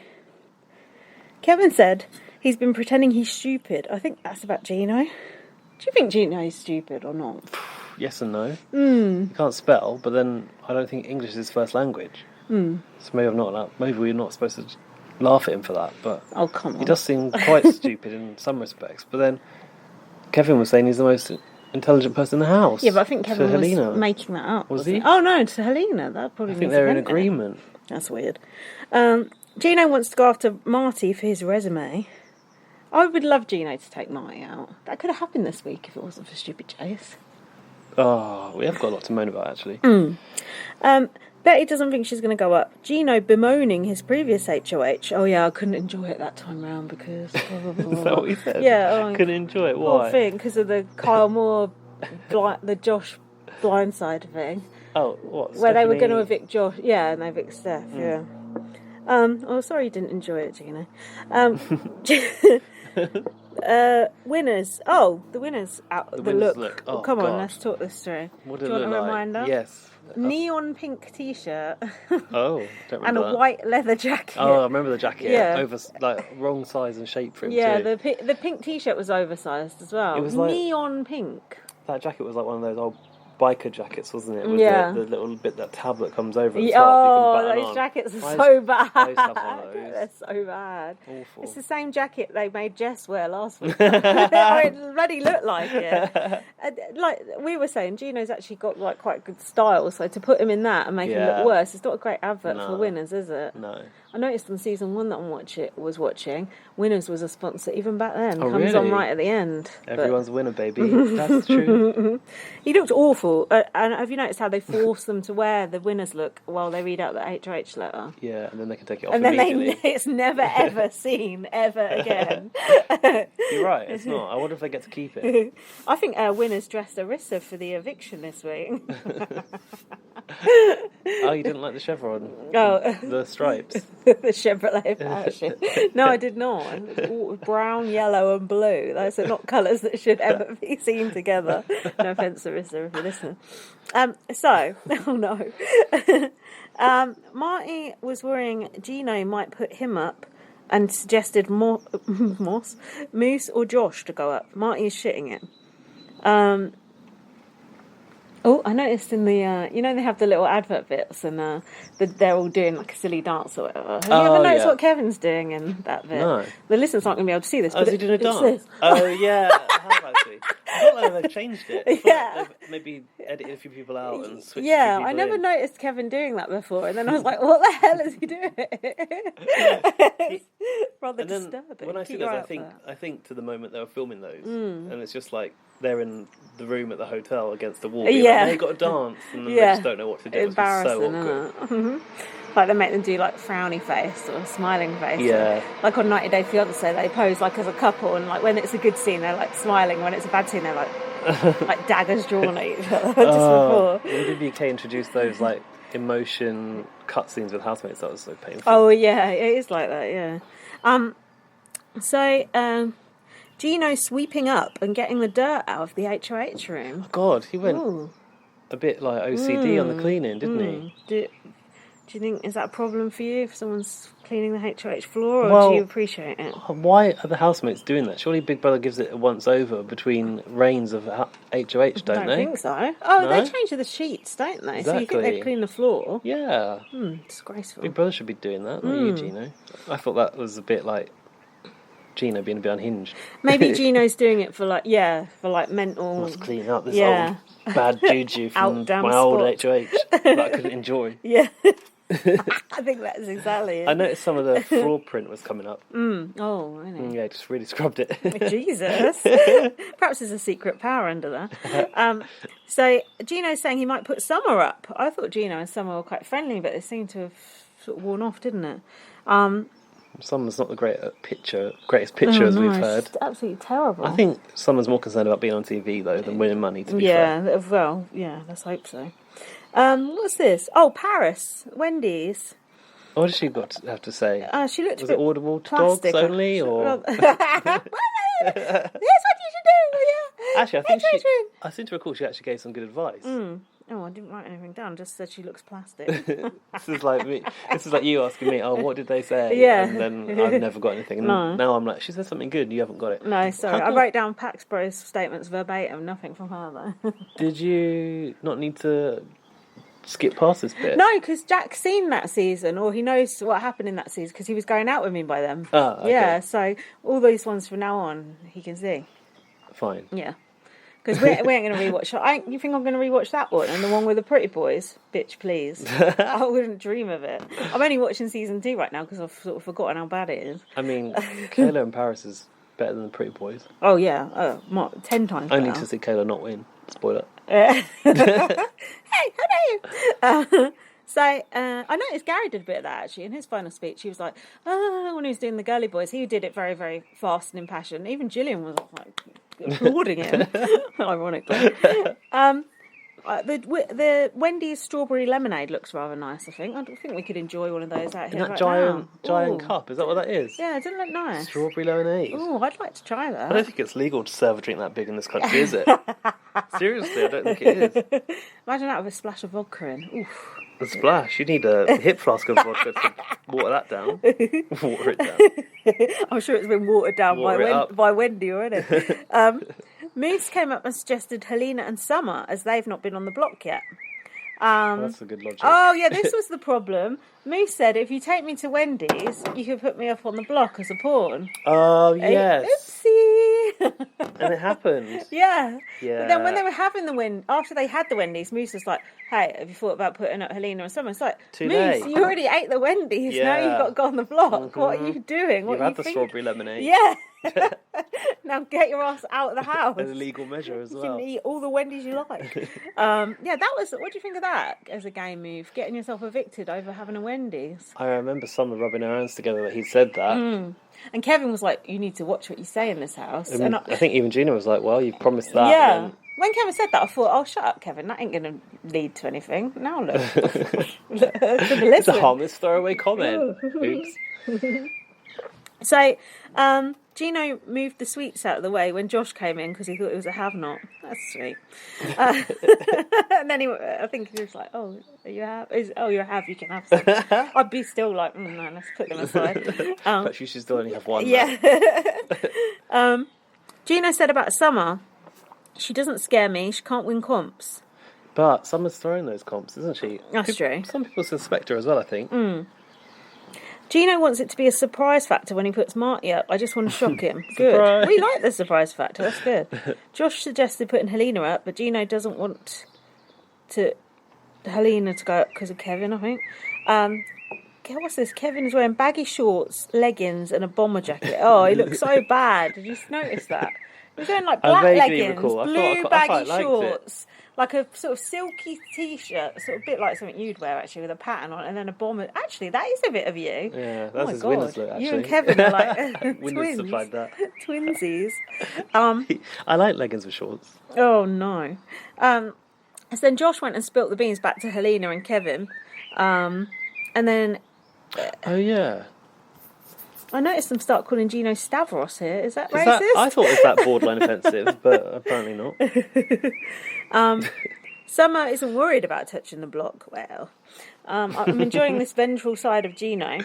Kevin said he's been pretending he's stupid. I think that's about Gino. Do you think Gino is stupid or not? Yes and no. He can't spell, but then I don't think English is his first language. So maybe we're not supposed to laugh at him for that. But Oh, come on. he does seem quite stupid in some respects. But then Kevin was saying he's the most intelligent person in the house. Yeah, but I think Kevin was Helena. making that up. Was he? Oh, no, to Helena. That probably I think means they're in he meant it. agreement. That's weird. Gino wants to go after Marty for his resume. I would love Gino to take Marty out. That could have happened this week if it wasn't for stupid Chase. Oh, we have got a lot to moan about, actually. Betty doesn't think she's going to go up. Gino bemoaning his previous HOH. Oh, yeah, I couldn't enjoy it that time round because... Blah, blah, blah. Is that what you said? Yeah. Couldn't enjoy it. Why? Whole thing, because of the Kyle Moore, the Josh blindside thing. Oh, what? Where they were Stephanie? going to evict Josh. Yeah, and they evict Steph, yeah. Oh, sorry you didn't enjoy it, Gino. Winners. Oh, the winners out. The winners' look. look. Oh, Come on, God. let's talk this through. What Do did you it want a look like? reminder? Yes. Neon pink t-shirt Oh, don't remember and a that. white leather jacket. Oh, I remember the jacket. Yeah. Over, like, wrong size and shape for him, Yeah, too. the pink t-shirt was oversized as well. It was like- neon pink. That jacket was like one of those old biker jackets, wasn't it? With Yeah. the little bit that tab that comes over the Oh, top. You can button those on. jackets are I so used- bad. I used to have one of those. They're so bad. Awful. It's the same jacket they made Jess wear last week. It bloody looked like it. Like we were saying, Gino's actually got like quite good style, so to put him in that and make him Yeah. look worse, it's not a great advert No. for Winners, is it? No. I noticed on season 1 that I was watching, Winners was a sponsor even back then. Oh, Comes on really? right at the end. But Everyone's a winner, baby. That's true. he looked awful. And have you noticed how they force them to wear the Winners look while they read out the HOH letter? Yeah, and then they can take it off And then immediately. it's never ever seen ever again. You're right, it's not. I wonder if they get to keep it. I think Winners dressed Arissa for the eviction this week. Oh, you didn't like the chevron? Oh, The stripes? the Chevrolet fashion. No, I did not. It was brown, yellow, and blue. Those are not colours that should ever be seen together. No offence, Arissa, if you listen. Oh no. Marty was worrying Gino might put him up and suggested Moose or Josh to go up. Marty is shitting it. Oh, I noticed in the, they have the little advert bits and they're all doing like a silly dance or whatever. Have you ever noticed what Kevin's doing in that bit? No. The listeners aren't going to be able to see this. Oh, but is he doing a it's dance? this. Oh, yeah. I have actually. I felt like they've changed it. I felt Yeah. like they've maybe edited a few people out and switched a few Yeah, people I never in. noticed Kevin doing that before, and then I was like, "What the hell is he doing?" It's rather And then disturbing. when I see Keep those, your eye I out think for that. I think to the moment they were filming those, and it's just like they're in the room at the hotel against the wall. being Yeah. like, they got to dance, and then Yeah. they just don't know what to do. It's so Embarrassing, awkward. isn't it? Like they make them do like frowny face or smiling face. Yeah. Like on 90 Day Fiancé, they pose like as a couple, and like when it's a good scene, they're like smiling. When it's a bad scene, they're like daggers drawn at each other. Just before. When BBUK introduced those like emotion cutscenes with housemates, that was so painful. Oh yeah, it is like that. Yeah. So Gino sweeping up and getting the dirt out of the HOH room. God, he went Ooh. a bit like OCD on the cleaning, didn't he? Do you think, is that a problem for you if someone's cleaning the HOH floor, or Well, do you appreciate it? Why are the housemates doing that? Surely Big Brother gives it a once over between reigns of HOH, don't I don't they? think so. Oh, No? they change the sheets, don't they? So you think Exactly. they'd clean the floor? Yeah. Disgraceful. Big Brother should be doing that, not you, Gino. I thought that was a bit like Gino being a bit unhinged. Maybe Gino's doing it for like mental. Let's clean up this Yeah. old bad juju from Out damn my old spot. HOH that I couldn't enjoy. Yeah. I think that's exactly it. I noticed some of the floor print was coming up. Oh, really? Yeah, just really scrubbed it. Jesus. Perhaps there's a secret power under there. So Gino's saying he might put Summer up. I thought Gino and Summer were quite friendly, but they seem to have sort of worn off, didn't it? Summer's not the greatest picture as we've It's heard. just absolutely terrible. I think Summer's more concerned about being on TV though than winning money. To be Yeah, fair. well, yeah, let's hope so. What's this? Oh, Paris. Wendy's. What has she got to have to say? She looked Was a it bit audible to plastic. dogs only, or That's what you should do. Yeah. actually, I think HOH room. I seem to recall she actually gave some good advice. Oh, I didn't write anything down. Just said she looks plastic. This is like me. This is like you asking me, "Oh, what did they say?" Yeah. And then I've never got anything. And No. now I'm like, "She said something good, and you haven't got it." No, sorry. How I come- wrote down Pax Bros statements verbatim. Nothing from her though. Did you not need to skip past this bit? No, because Jack's seen that season, or he knows what happened in that season because he was going out with me by then. Ah, okay. Yeah, so all these ones from now on he can see. Fine. Yeah. Because we ain't going to rewatch it. You think I'm going to rewatch that one and the one with the pretty boys? Bitch, please. I wouldn't dream of it. I'm only watching season 2 right now because I've sort of forgotten how bad it is. I mean, Kayla in Paris is better than the pretty boys. Oh yeah, 10 times. Only to see Kayla not win. Spoiler. Hey, how dare you? So I noticed Gary did a bit of that actually in his final speech. He was like, when he was doing the girly boys, he did it very, very fast and impassioned. Even Gillian was like applauding him, ironically. The Wendy's strawberry lemonade looks rather nice. I think we could enjoy one of those out here. That right giant cup, is that what that is? Yeah, it doesn't look nice. Strawberry lemonade. Oh, I'd like to try that. I don't think it's legal to serve a drink that big in this country, is it? Seriously, I don't think it is. Imagine that with a splash of vodka in. Oof. A splash. You need a hip flask of vodka to water that down. Water it down. I'm sure it's been watered down by Wendy already. Moose came up and suggested Helena and Summer, as they've not been on the block yet. That's a good logic. Oh, yeah, this was the problem. Moose said, if you take me to Wendy's, you could put me up on the block as a pawn. Oh, yes. Oopsie. And it happened. Yeah. Yeah. But then when they were having after they had the Wendy's, Moose was like, hey, have you thought about putting up Helena and Summer? It's like, Too Moose, late. you already ate the Wendy's. Yeah. Now you've got to go on the block. Mm-hmm. What are you doing? You've had the strawberry lemonade. Yeah. Now get your ass out of the house. As a legal measure as well. You can eat all the Wendy's you like. That was. What do you think of that as a game move? Getting yourself evicted over having a Wendy's. I remember Summer rubbing her hands together that he said that. And Kevin was like, "You need to watch what you say in this house." And I think even Gina was like, "Well, you've promised that." Yeah. Then... When Kevin said that, I thought, "Oh, shut up, Kevin. That ain't going to lead to anything." Now look, it's a harmless throwaway comment. Oops. So, Gino moved the sweets out of the way when Josh came in because he thought it was a have-not. That's sweet. And then I think he was like, "Oh, you have? You're a have. You can have some." I'd be still like, "No, let's put them aside." But you should still only have one. Yeah. Gino said about Summer, she doesn't scare me. She can't win comps. But Summer's throwing those comps, isn't she? That's true. Some people suspect her as well, I think. Gino wants it to be a surprise factor when he puts Marty up. I just want to shock him. Good. Surprise. We like the surprise factor. That's good. Josh suggested putting Helena up, but Gino doesn't want Helena to go up because of Kevin, I think. What's this? Kevin is wearing baggy shorts, leggings, and a bomber jacket. Oh, he looks so bad. Did you notice that? He's wearing like black leggings, blue baggy shorts, like a sort of silky t-shirt, sort of a bit like something you'd wear actually, with a pattern on, and then a bomber. Actually, that is a bit of you. Yeah, that's his winner's look. Actually, you and Kevin are like Winners supplied that. Twinsies. I like leggings with shorts. Oh no. So then Josh went and spilt the beans back to Helena and Kevin, and then. Oh yeah. I noticed them start calling Gino Stavros here. Is that racist? I thought it was that borderline offensive, but apparently not. Summer isn't worried about touching the block. Well, I'm enjoying this vengeful side of Gino.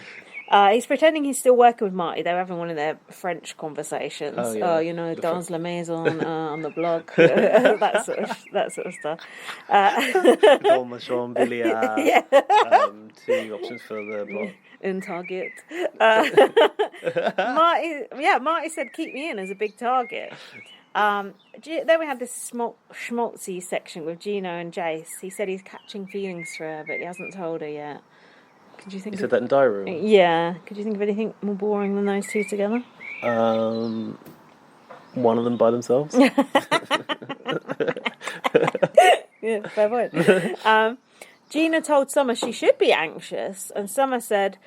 He's pretending he's still working with Marty. They're having one of their French conversations. Oh, yeah. Dans la maison on the block, that sort of stuff. Dans ma chambre, billard. Yeah. 2 options for the block. In Target. Marty said keep me in as a big target. Then we had this schmaltzy section with Gino and Jace. He said he's catching feelings for her, but he hasn't told her yet. Could you think? He said that in Diary Room? Yeah. Could you think of anything more boring than those two together? One of them by themselves. Yeah, fair point. Gina told Summer she should be anxious, and Summer said,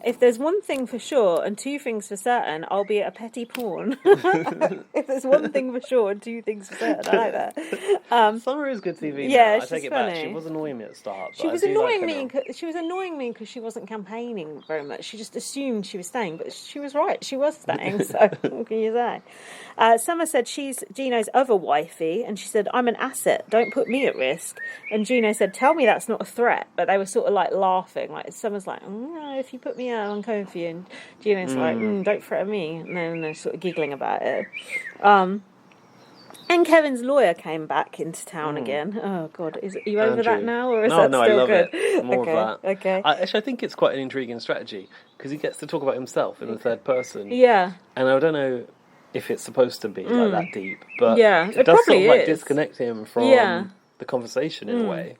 if there's one thing for sure and 2 things for certain, I'll be a petty pawn. If there's one thing for sure and 2 things for certain, I like that. Summer is good TV. Yeah, now. I take it funny. back. She was annoying me at the start. She was annoying me. She was annoying me because she wasn't campaigning very much. She just assumed she was staying, but she was right. She was staying. So what can you say? Summer said she's Gino's other wifey, and she said, "I'm an asset. Don't put me at risk." And Gino said, "Tell me that's not a threat." But they were sort of like laughing. Like Summer's like, "No, if you put me out, I'm coming for you." And Gino's like, "Don't threaten me." And then they're sort of giggling about it. And Kevin's lawyer came back into town again. Oh God, are you over that now, or is that still I love good? it. More of that. Okay. Actually, I think it's quite an intriguing strategy because he gets to talk about himself in the third person. Yeah. And I don't know if it's supposed to be like that deep. But it it does sort probably of like is. disconnect him from the conversation in a way.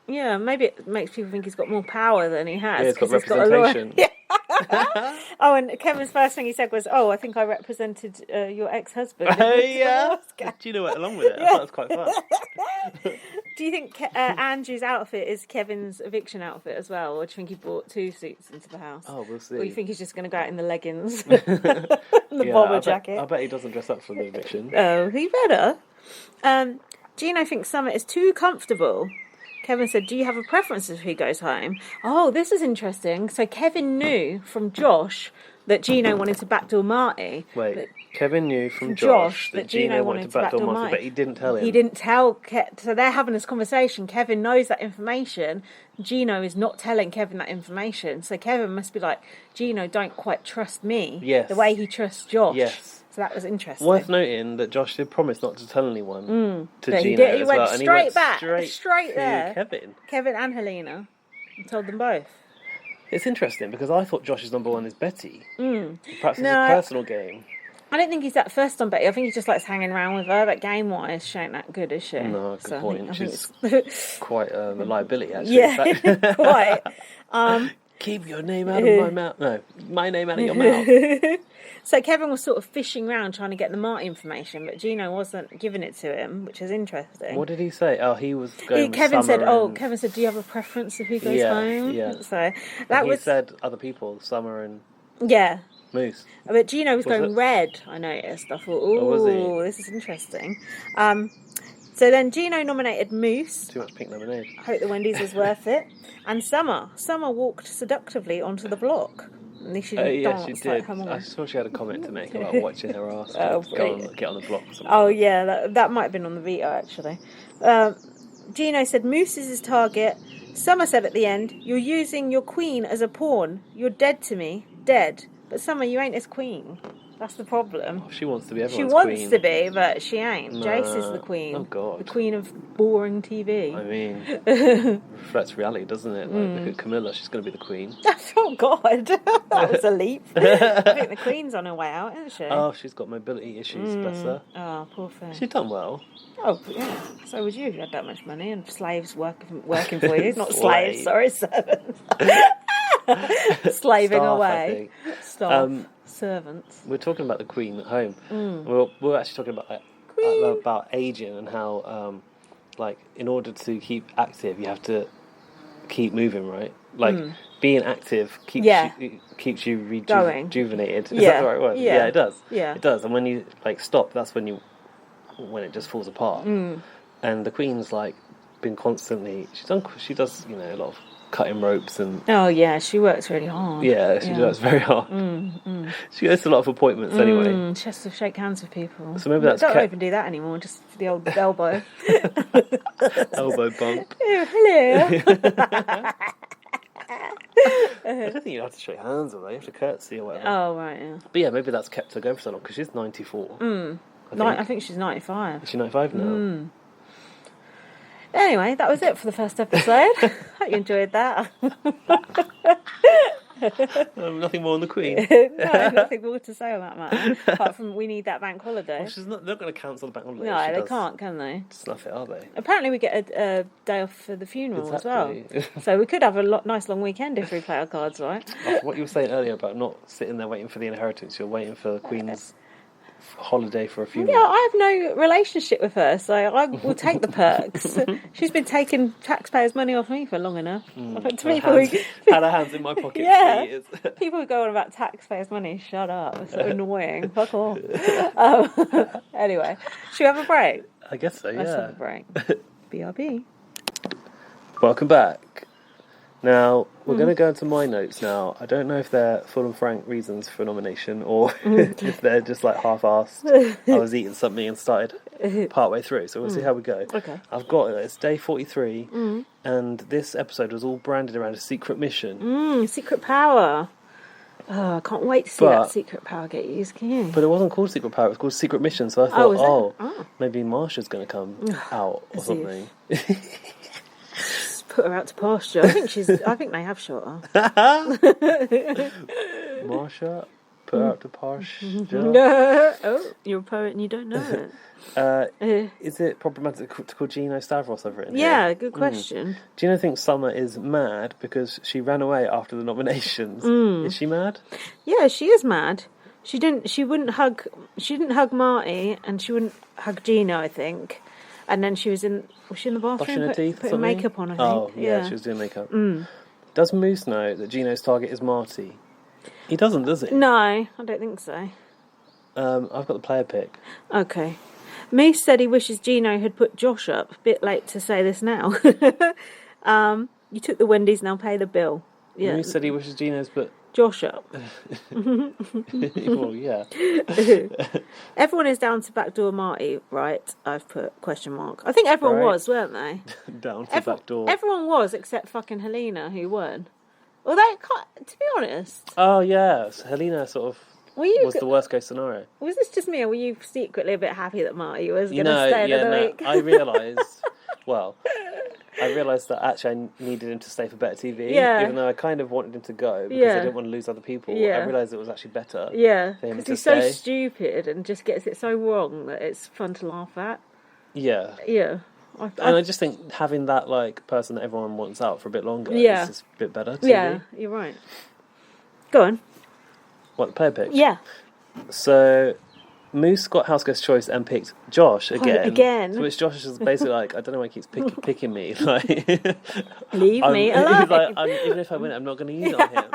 Yeah, maybe it makes people think he's got more power than he has. Yeah, he's got 'cause he's got a representation. Oh, and Kevin's first thing he said was, "Oh, I think I represented your ex-husband." Yeah. Gina went along with it. I thought it was quite fun. Do you think Andrew's outfit is Kevin's eviction outfit as well, or do you think he brought 2 suits into the house? Oh, we'll see. Or you think he's just going to go out in the leggings, the bomber jacket? I bet he doesn't dress up for the eviction. Oh, he better. Gino thinks Summer is too comfortable. Kevin said, "Do you have a preference of who goes home?" Oh, this is interesting. So Kevin knew from Josh that Gino wanted to backdoor Marty. Wait, Kevin knew from Josh that Gino wanted to backdoor Marty, but he didn't tell him. He didn't tell. So they're having this conversation. Kevin knows that information. Gino is not telling Kevin that information. So Kevin must be like, Gino don't quite trust me the way he trusts Josh. Yes. So that was interesting. Worth noting that Josh did promise not to tell anyone to But Gino he went as well. straight and he went back, straight to there. Kevin And Helena. And told them both. It's interesting because I thought Josh's number one is Betty. Perhaps it's a No, personal game. I don't think he's that first on Betty. I think he just likes hanging around with her. But game-wise, she ain't that good, is she? No, good point. I think She's quite a liability, actually. yeah, quite. Keep your name out of my mouth. No, my name out of your mouth. So Kevin was sort of fishing around trying to get the Marty information, but Gino wasn't giving it to him, which is interesting. What did he say? Oh, he was going with Kevin said, Summer and... Kevin said, "Do you have a preference of who goes home?" Yeah. So that he was said other people, Summer and Moose. But Gino was going it? red, I noticed. I thought, was ooh, this is interesting. So then Gino nominated Moose. Too much pink lemonade. I hope the Wendy's was worth it. And Summer. Summer walked seductively onto the block. And she She danced did. like her mum. I saw she had a comment to make about watching her ass get on the block. Or something. Oh, yeah, that might have been on the veto, actually. Gino said Moose is his target. Summer said at the end, "You're using your queen as a pawn. You're dead to me. Dead. But Summer, you ain't his queen." That's the problem. She wants to be everyone's She queen. wants to be, but she ain't. No. Jace is the queen. Oh, God. The queen of boring TV. I mean, reflects reality, doesn't it? Like, look at Camilla, she's going to be the queen. Oh, God. That was a leap. I think the queen's on her way out, isn't she? Oh, she's got mobility issues, bless her. Oh, poor thing. She's done well. Oh, yeah. So would you if you had that much money and slaves working for you. Not slaves, sorry, servants. Slaving Staff, away. I think. Staff. Servants. We're talking about the queen at home. We're actually talking about aging and how, like, in order to keep active, you have to keep moving, right? Like, being active keeps you rejuvenated. Is that the right word? Yeah, it does. Yeah. It does. And when you, like, stop, that's when it just falls apart. And the queen's, like, been constantly... She does, you know, a lot of cutting ropes and... Oh, yeah, she works really hard. Yeah, she works very hard. She goes to a lot of appointments anyway. She has to shake hands with people. So maybe that's... Don't even do that anymore, just for the old elbow. Elbow bump. Oh, hello. I don't think you have to shake hands with her. You have to curtsy or whatever. Oh, right, yeah. But yeah, maybe that's kept her going for so long because she's 94. I think she's 95. Is she 95 now? Anyway, that was it for the first episode. Hope you enjoyed that. Nothing more on the Queen. No, nothing more to say on that matter. Apart from we need that bank holiday. Well, they're not going to cancel the bank holiday. No, they can't, can they? Snuff it, are they? Apparently we get a day off for the funeral as well. Exactly. So we could have a nice long weekend if we play our cards right. What you were saying earlier about not sitting there waiting for the inheritance, you're waiting for the Queen's holiday for a funeral. Yeah, I have no relationship with her, so I will take the perks. She's been taking taxpayers' money off me for long enough. Had her hands in my pocket for years. People who go on about taxpayers' money, shut up. It's so annoying. Fuck off. Anyway, should we have a break? I guess so, yeah. Let's have a break. BRB. Welcome back. Now, we're going to go into my notes now. I don't know if they're full and frank reasons for nomination or if they're just like half-assed. I was eating something and started partway through, so we'll see how we go. Okay. I've got it. It's day 43, and this episode was all branded around a secret mission. Secret power. Oh, I can't wait to see that secret power get used, can you? But it wasn't called secret power, it was called secret mission, so I thought, maybe Marsha's going to come out or something. Put her out to pasture. I think they have shot her. Marsha, Put her up to posh. Oh, you're a poet and you don't know it. Is it problematic to call Gino Stavros over it? Yeah, good question. Gino thinks Summer is mad because she ran away after the nominations. Is she mad? Yeah, she is mad. She didn't hug Marty, and she wouldn't hug Gino, I think. And then was she in the bathroom Brushing her teeth, putting makeup on, I think. Oh, yeah, she was doing makeup. Does Moose know that Gino's target is Marty? He doesn't, does he? No, I don't think so. I've got the player pick. Okay. Moose said he wishes Gino had put Josh up. Bit late to say this now. You took the Wendy's, now pay the bill. Yeah. Moose said he wishes Gino's put Josh up. Well, yeah. Everyone is down to backdoor Marty, right? I've put question mark. I think everyone was, weren't they? Down to backdoor. Everyone was, except fucking Helena, who won. Although, to be honest... Oh, yeah. So Helena sort of was the worst case scenario. Was this just me, or were you secretly a bit happy that Marty was going to stay another week? I realised... Well... I realised that actually I needed him to stay for better TV, even though I kind of wanted him to go because I didn't want to lose other people. I realised it was actually better for him because to he's stay. so stupid and just gets it so wrong that it's fun to laugh at. Yeah. Yeah. I just think having that person that everyone wants out for a bit longer is just a bit better. TV. Yeah, you're right. Go on. What, the player pick? Yeah. So... Moose got house guest choice and picked Josh again. To which Josh is basically like, I don't know why he keeps picking me. Like, leave me alone. He's like, even if I win, I'm not going to use it on him.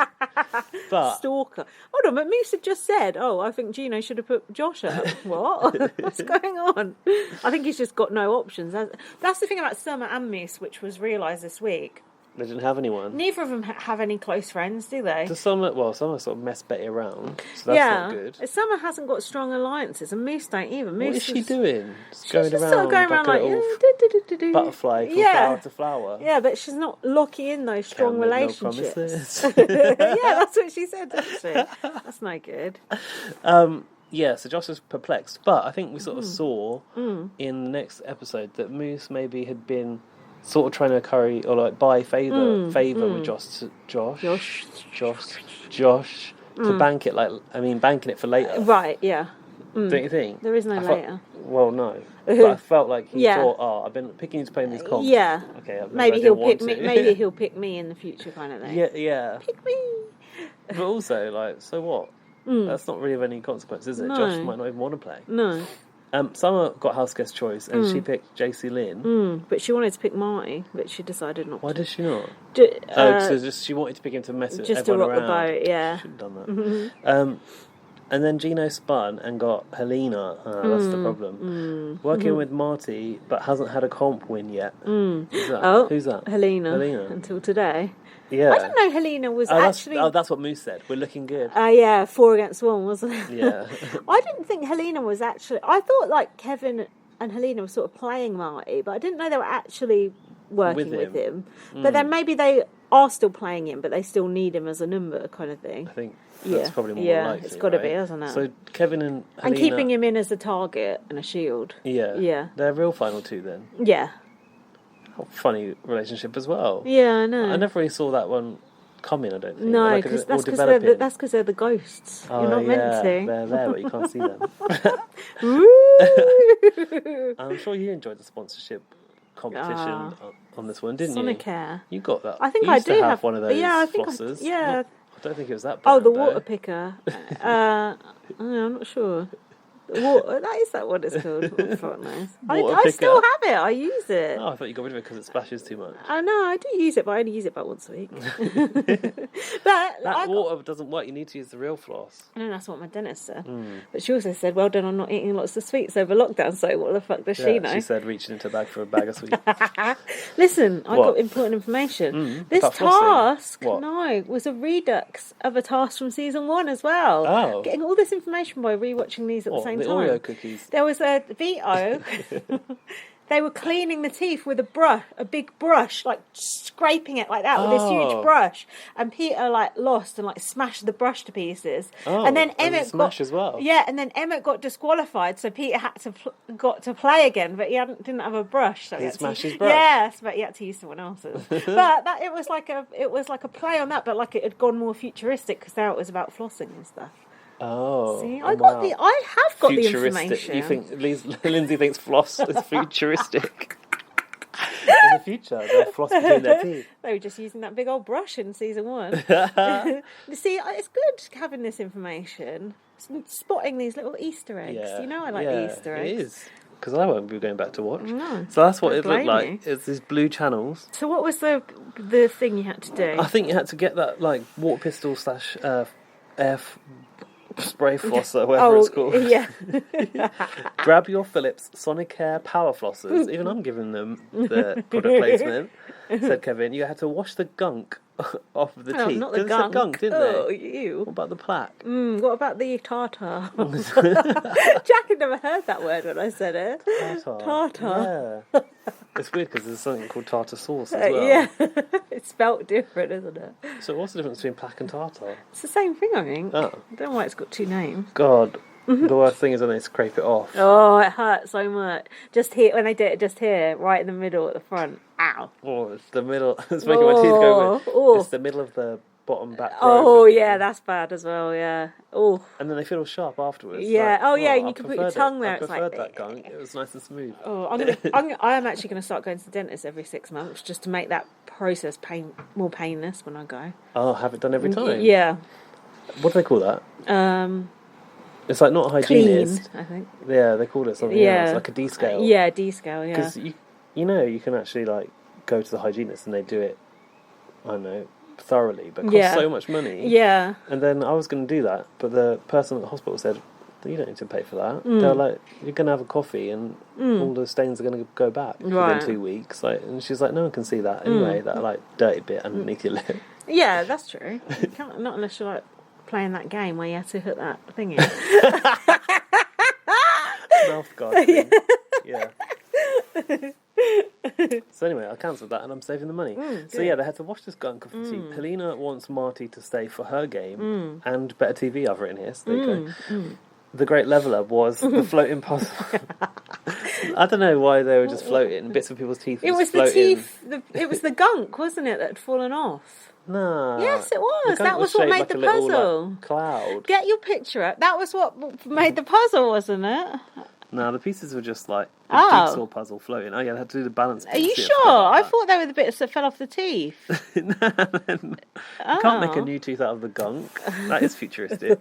But stalker. Hold on, but Moose had just said, "Oh, I think Gino should have put Josh up." What? What's going on? I think he's just got no options. That's the thing about Summer and Moose, which was realised this week. They didn't have anyone. Neither of them have any close friends, do they? Summer sort of messed Betty around, so that's not good. Summer hasn't got strong alliances, and Moose don't either. What is she doing? She's going around sort of going around like butterfly from flower to flower. Yeah, but she's not locking in those strong relationships. No that's what she said, didn't she? That's no good. Yeah, so Josh was perplexed, but I think we sort of saw in the next episode that Moose maybe had been sort of trying to curry or like buy favour with Josh to bank it banking it for later. Right, yeah. Don't you think? There is no later. Well, no. But I felt like he thought, I've been picking you to play in these comps. Yeah. Okay. Maybe he'll pick me. Maybe he'll pick me in the future, kind of thing. Yeah. Pick me. But also, so what? That's not really of any consequence, is it? No. Josh might not even want to play. No. Summer got house guest choice, and she picked JC Lynn. But she wanted to pick Marty, but she decided not to. Why did she not? So she wanted to pick him to mess it just to rock the boat, yeah. Shouldn't have done that. And then Gino spun and got Helena. That's the problem. Working with Marty, but hasn't had a comp win yet. Who's that? Who's that? Helena. Until today. Yeah. I didn't know Helena was actually... That's what Moose said. We're looking good. 4 against 1, wasn't it? Yeah. I didn't think Helena was actually... I thought, Kevin and Helena were sort of playing Marty, but I didn't know they were actually working with him. But then maybe they are still playing him, but they still need him as a number kind of thing. I think that's probably more likely. It's got to be, hasn't it? So Kevin and Helena... And keeping him in as a target and a shield. Yeah. Yeah. They're real final two then. Yeah. Funny relationship as well. Yeah, I know. I never really saw that one coming, I don't think. No, because that's because they're the ghosts. You're not meant to. They're there, but you can't see them. I'm sure you enjoyed the sponsorship competition on this one, didn't you? Sonicare. You got that. I think you I used do to have one of those flossers. I don't think it was that brand, the though. water picker. I'm not sure. That is that what it's called? I still have it. I use it. Oh, I thought you got rid of it because it splashes too much. I know, I do use it, but I only use it about once a week. But water doesn't work. You need to use the real floss. I know, that's what my dentist said. But she also said, well done on not eating lots of sweets over lockdown, so what the fuck does she know? She said reaching into a bag for a bag of sweets. Listen, I got important information. This task, was a redux of a task from season 1 as well. Oh. Getting all this information by rewatching these at the same time. Oreo cookies. There was a Vito. They were cleaning the teeth with a big brush, scraping it like that with this huge brush. And Peter lost and smashed the brush to pieces. And then Emmett as well. Yeah, and then Emmett got disqualified, so Peter had to play again, but he didn't have a brush, so he smashed his brush. Yes, but he had to use someone else's. But it was like a play on that, but it had gone more futuristic because now it was about flossing and stuff. Oh, See, oh, I have got the information. You think Lindsay thinks floss is futuristic? In the future, they'll floss between their teeth. They were just using that big old brush in season 1. You see, it's good having this information, spotting these little Easter eggs. Yeah. You know, I like the Easter eggs. It is. Because I won't be going back to watch. No, so that's what it looked you. like. It's these blue channels. So what was the thing you had to do? I think you had to get that like water pistol / air spray flosser, whatever it's called. Yeah. Grab your Philips Sonicare power flossers. Even I'm giving them the product placement. Said Kevin, you had to wash the gunk off of the teeth. Not the gunk. Gunk, didn't Oh, they? ew. What about the plaque? What about the tartar? Jack had never heard that word when I said it. Tartar. Yeah. It's weird because there's something called tartar sauce as well. Yeah. It's spelt different, isn't it? So what's the difference between plaque and tartar? It's the same thing, I think. Oh. I don't know why it's got 2 names. God. The worst thing is when they scrape it off. Oh, it hurts so much. Just here, when they did it just here, right in the middle at the front. Ow. Oh, it's the middle. It's making my teeth go weird. Oh. It's the middle of the bottom back row. Oh, yeah, that's bad as well, yeah. Oh. And then they feel sharp afterwards. Yeah. Like, and you can put your tongue there. I It's preferred like that gunk. It was nice and smooth. Oh, I am actually going to start going to the dentist every 6 months just to make that process more painless when I go. Oh, have it done every time? Yeah. What do they call that? It's like not a hygienist. Clean, I think. Yeah, they call it something else, like a D-scale. Yeah, D-scale, yeah. Because you can actually like go to the hygienist and they do it, I don't know, thoroughly, but it costs so much money. Yeah. And then I was going to do that, but the person at the hospital said, you don't need to pay for that. They're like, you're going to have a coffee and all the stains are going to go back within 2 weeks. Like, and she's like, no one can see that anyway, that like dirty bit underneath your lip. Yeah, that's true. You can't, not unless you're like playing that game where you have to hook that thing in. Mouth guard thing. Yeah. So anyway, I cancelled that and I'm saving the money. So yeah, they had to wash this gunk off the teeth. Helena wants Marty to stay for her game and better TV I've written here, so there you go. The great leveller was the floating puzzle. I don't know why they were just floating. Bits of people's teeth. It was the teeth. It was the gunk, wasn't it, that had fallen off? No. Yes, it was. That was what made the puzzle. Little, like, cloud. Get your picture up. That was what made the puzzle, wasn't it? No, the pieces were just like a jigsaw puzzle floating. Oh yeah, they had to do the balance. Are you sure? I thought they were the bits that fell off the teeth. You can't make a new tooth out of the gunk. That is futuristic.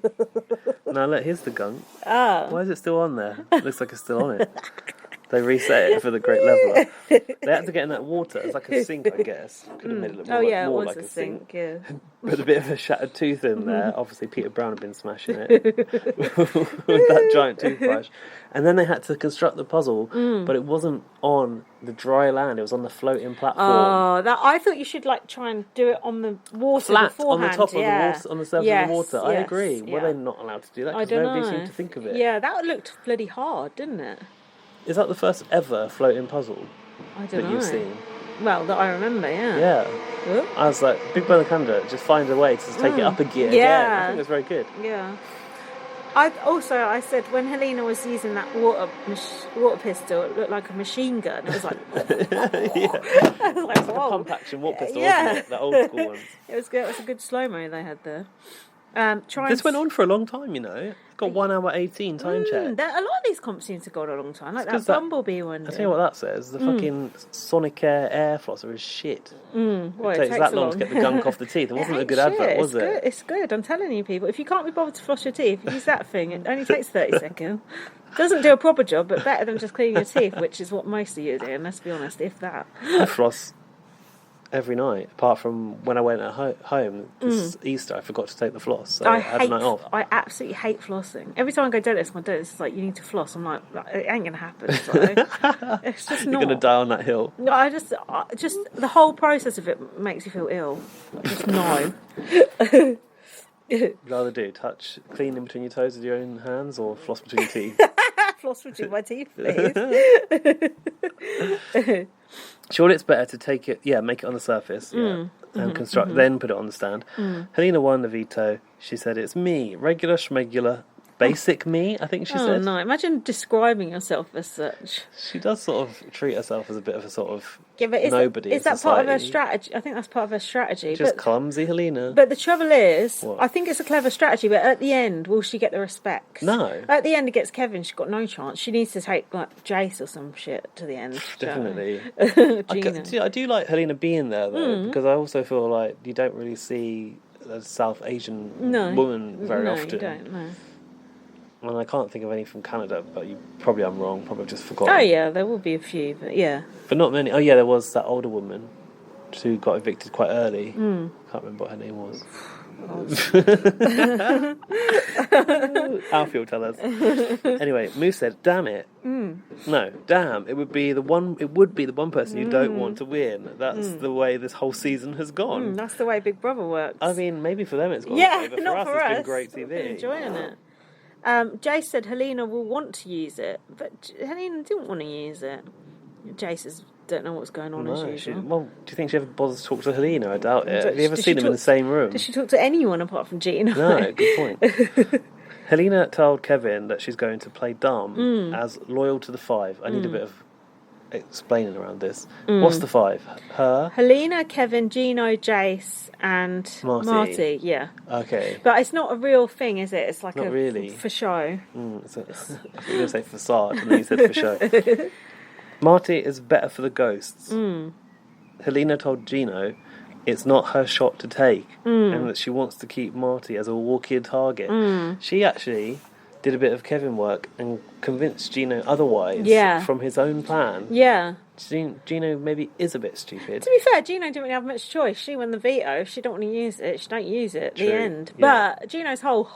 Now look, here's the gunk. Why is it still on there? It looks like it's still on it. They reset it for the great leveller. They had to get in that water. It's like a sink, I guess. Could have made it look more like a sink. Yeah. Put a bit of a shattered tooth in there. Obviously, Peter Brown had been smashing it with that giant toothbrush. And then they had to construct the puzzle, but it wasn't on the dry land. It was on the floating platform. Oh, I thought you should like try and do it on the water flat beforehand. On the top of the water, on the surface of the water. I agree. Yeah. Were they not allowed to do that? I Because don't nobody know. seemed to think of it. Yeah, that looked bloody hard, didn't it? Is that the first ever floating puzzle I don't know. you've seen? Well, that I remember, yeah. Yeah. Ooh. I was like, Big Brother Canada just finds a way to take it up a gear again. I think it was very good. Yeah. I said when Helena was using that water pistol, it looked like a machine gun. It was like, Yeah. I was like, Like a whoa. pump action water pistol, wasn't it? The old school ones. It was good. It was a good slow-mo they had there. This went on for a long time, you know. It got 1 hour 18 time check. A lot of these comps seem to go on a long time, like that 'cause Bumblebee one. I tell you what that says. The fucking Sonicare air flosser is shit. Well, it takes that long to get the gunk off the teeth. It wasn't a good advert, was it? It's good. I'm telling you, people. If you can't be bothered to floss your teeth, use that thing. It only takes 30 seconds. Doesn't do a proper job, but better than just cleaning your teeth, which is what most of you do. And let's be honest, if that. I floss every night, apart from when I went at home this Easter. I forgot to take the floss, so I had a night off. I absolutely hate flossing. Every time I go dentist, my dentist is like, "You need to floss." I'm like, "It ain't gonna happen." So it's just You're not. gonna die on that hill. No, I just the whole process of it makes you feel ill. Just no. You'd rather touch clean in between your toes with your own hands, or floss between your teeth. Floss between my teeth, please. Surely it's better to take it, make it on the surface, and construct, then put it on the stand. Helena won the veto. She said, "It's me, regular schmegular basic me, I think she said. Oh, no. Imagine describing yourself as such. She does sort of treat herself as a bit of a sort of But nobody. Is that part of her strategy? I think that's part of her strategy. Just clumsy Helena. But the trouble is, what? I think it's a clever strategy, but at the end, will she get the respect? No. At the end, against Kevin, she's got no chance. She needs to take, like, Jace or some shit to the end. Definitely. Gina. I do like Helena being there, though, because I also feel like you don't really see a South Asian woman very often. You don't, no. And I can't think of any from Canada, but I'm wrong. Probably just forgotten. Oh, yeah, there will be a few, but yeah. But not many. Oh, yeah, there was that older woman who got evicted quite early. Can't remember what her name was. Alfie will tell us. Anyway, Moose said, "Damn it! No, damn! It would be the one person you don't want to win. That's the way this whole season has gone. That's the way Big Brother works. I mean, maybe for them it's gone. Yeah, but not for us, for it's us. been great TV. I've been enjoying it. Jace said Helena will want to use it, but Helena didn't want to use it. Jace don't know what's going on as usual. Do you think she ever bothers to talk to Helena? I doubt it. Have you ever seen them in the same room? Does she talk to anyone apart from Gina? No, good point. Helena told Kevin that she's going to play dumb as loyal to the five. I need a bit of explaining around this. What's the five? Her? Helena, Kevin, Gino, Jace, and Marty. Yeah. Okay. But it's not a real thing, is it? It's like not really. For show. I was going to say facade, and then you said for show. Marty is better for the ghosts. Helena told Gino it's not her shot to take, and that she wants to keep Marty as a walking target. She actually did a bit of Kevin work and convinced Gino otherwise from his own plan. Yeah. Gino maybe is a bit stupid. To be fair, Gino didn't really have much choice. She won the veto. If she don't want to use it, she don't use it. True. The end. Yeah. But Gino's whole,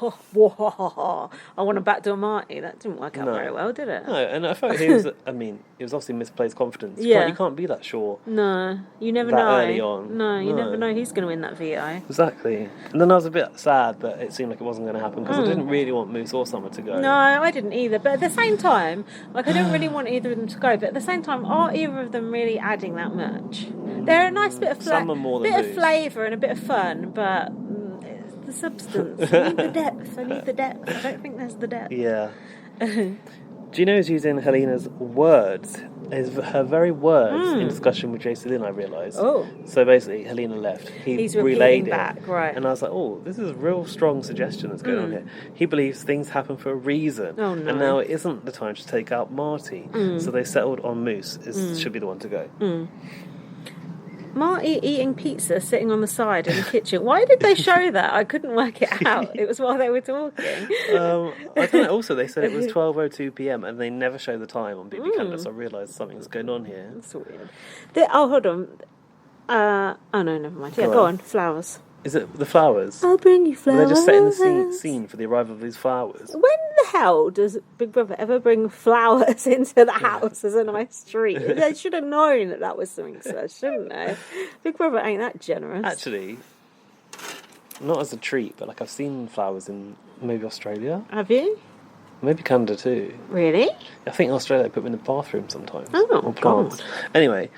I want to backdoor Marty, that didn't work out very well, did it? No, and I felt he was, it was obviously misplaced confidence. Yeah. You can't be that sure. No, you never that know. early on. No, you never know who's going to win that veto. Exactly. And then I was a bit sad that it seemed like it wasn't going to happen because I didn't really want Moose or Summer to go. No, I didn't either. But at the same time, like I don't really want either of them to go. But at the same time, are either of them really adding that much? They're a nice bit of flavour and a bit of fun, but it's the substance. I need the depth. I don't think there's the depth. Yeah. Gino's using Helena's words, her very words, in discussion with Jason Lynn, I realised. Oh. So basically, Helena left. He's relayed it. back, right. And I was like, oh, this is a real strong suggestion that's going on here. He believes things happen for a reason. Oh, no. And now it isn't the time to take out Marty. So they settled on Moose, should be the one to go. Marty eating pizza sitting on the side in the kitchen. Why did they show that? I couldn't work it out. It was while they were talking. I don't know. Also, they said it was 12:02 p.m. and they never show the time on BB Canada, so I realised something's going on here. That's weird. Hold on. Oh, no, never mind. Yeah, go on. Flowers. Is it the flowers? I'll bring you flowers. They're just setting the scene for the arrival of these flowers. When the hell does Big Brother ever bring flowers into the house as a nice treat? They should have known that was something such, shouldn't they? Big Brother ain't that generous. Actually, not as a treat, but like I've seen flowers in maybe Australia. Have you? Maybe Canada too. Really? I think in Australia they put them in the bathroom sometimes. Oh, or plants. God. Anyway,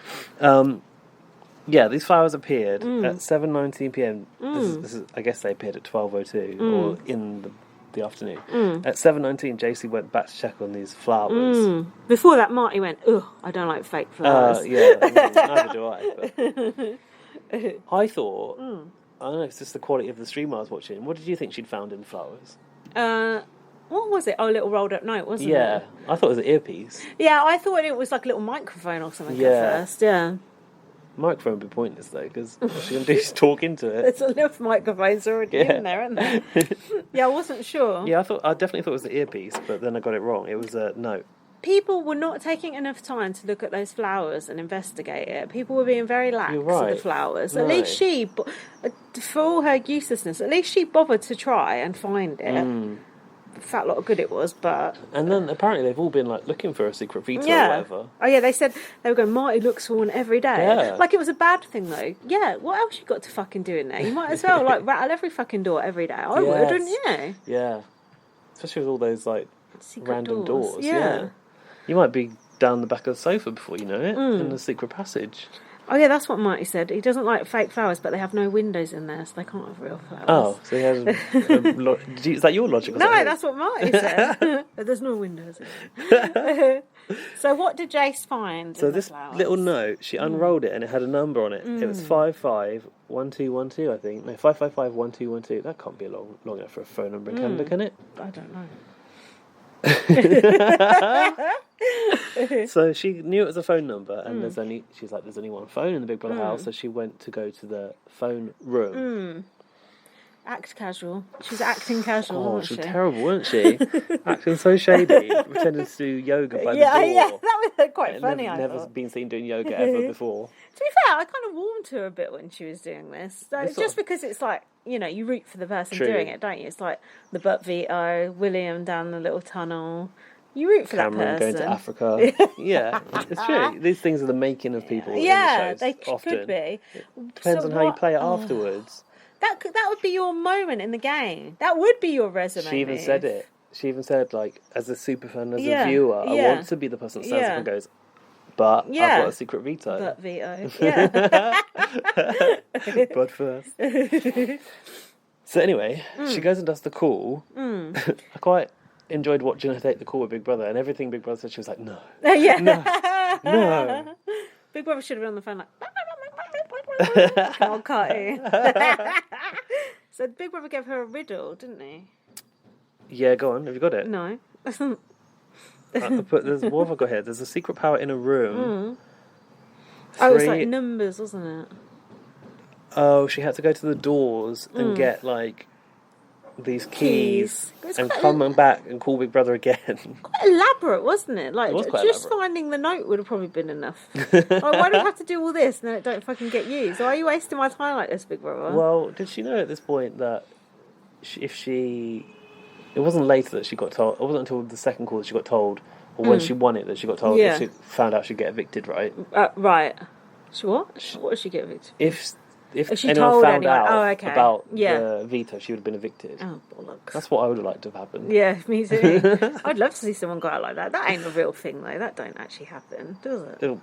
yeah, these flowers appeared at 7:19 p.m. This is, I guess they appeared at 12:02 or in the afternoon. At 7:19, JC went back to check on these flowers. Before that, Marty went, ugh, I don't like fake flowers. Yeah, neither do I. But I thought, I don't know, it's just the quality of the stream I was watching. What did you think she'd found in flowers? What was it? Oh, a little rolled up note, wasn't it? Yeah, I thought it was an earpiece. Yeah, I thought it was like a little microphone or something at first, yeah. Microphone would be pointless though, because what's she going to do is talk into it. There's enough microphones already in there, aren't there? Yeah, I wasn't sure. Yeah, I definitely thought it was the earpiece, but then I got it wrong. It was a note. People were not taking enough time to look at those flowers and investigate it. People were being very lax with the flowers. At least she, for all her uselessness, at least she bothered to try and find it. Fat lot of good it was, but... And then apparently they've all been like looking for a secret veto or whatever. Oh yeah, they said they were going, Marty looks for one every day. Yeah. Like it was a bad thing though. Yeah, what else you got to fucking do in there? You might as well like rattle every fucking door every day. I would, wouldn't you? Yeah. Especially with all those like secret random doors. Yeah. You might be down the back of the sofa before you know it, in the secret passage. Oh yeah, that's what Marty said. He doesn't like fake flowers, but they have no windows in there, so they can't have real flowers. Oh, so he has. Is that your logic? No, that's what Marty said. There's no windows in there. So what did Jace find? So in this the flowers? little note, she unrolled it and it had a number on it. It was 551212, I think. No, 5551212. That can't be long enough for a phone number in Canada, can it? I don't know. So she knew it was a phone number, and there's only one phone in the Big Brother house, so she went to go to the phone room. Act casual. She was acting casual, wasn't she she? was terrible, wasn't she? Acting so shady, pretending to do yoga by the door. Yeah, that was quite funny. Never been seen doing yoga ever before. To be fair, I kind of warmed to her a bit when she was doing this. So just because it's like, you root for the person doing it, don't you? It's like the butt veto, William down the little tunnel. You root for Cameron that person. going to Africa. Yeah, it's true. These things are the making of people. Yeah, in the shows, they often. could be. Depends on how you play it afterwards. That would be your moment in the game. That would be your resume. She even said it. She even said, like, as a super fan, as a viewer, I want to be the person that stands up and goes, but I've got a secret veto. Butt veto. Yeah. But first. So anyway, she goes and does the call. I quite enjoyed watching her take the call with Big Brother, and everything Big Brother said, she was like, no. No. Big Brother should have been on the phone like, oh, cartoon. So Big Brother gave her a riddle, didn't he? Yeah, go on. Have you got it? No. What have I got here? There's a secret power in a room. Oh, it was like numbers, wasn't it? Oh, she had to go to the doors and get, like, these keys and come back and call Big Brother again. Quite elaborate, wasn't it? Like, just elaborate. Finding the note would have probably been enough. Like, why do I have to do all this and then it don't fucking get used? So are you wasting my time like this, Big Brother? Well, did she know at this point that it wasn't later that she got told, it wasn't until the second call that she got told, or when she won it that she got told, that she found out she'd get evicted, right? Right. She what? What did she get evicted? If she anyone told found anyone? out about the veto, she would have been evicted. Oh, bollocks. That's what I would have liked to have happened. Yeah, me too. I'd love to see someone go out like that. That ain't a real thing, though. That don't actually happen, does it?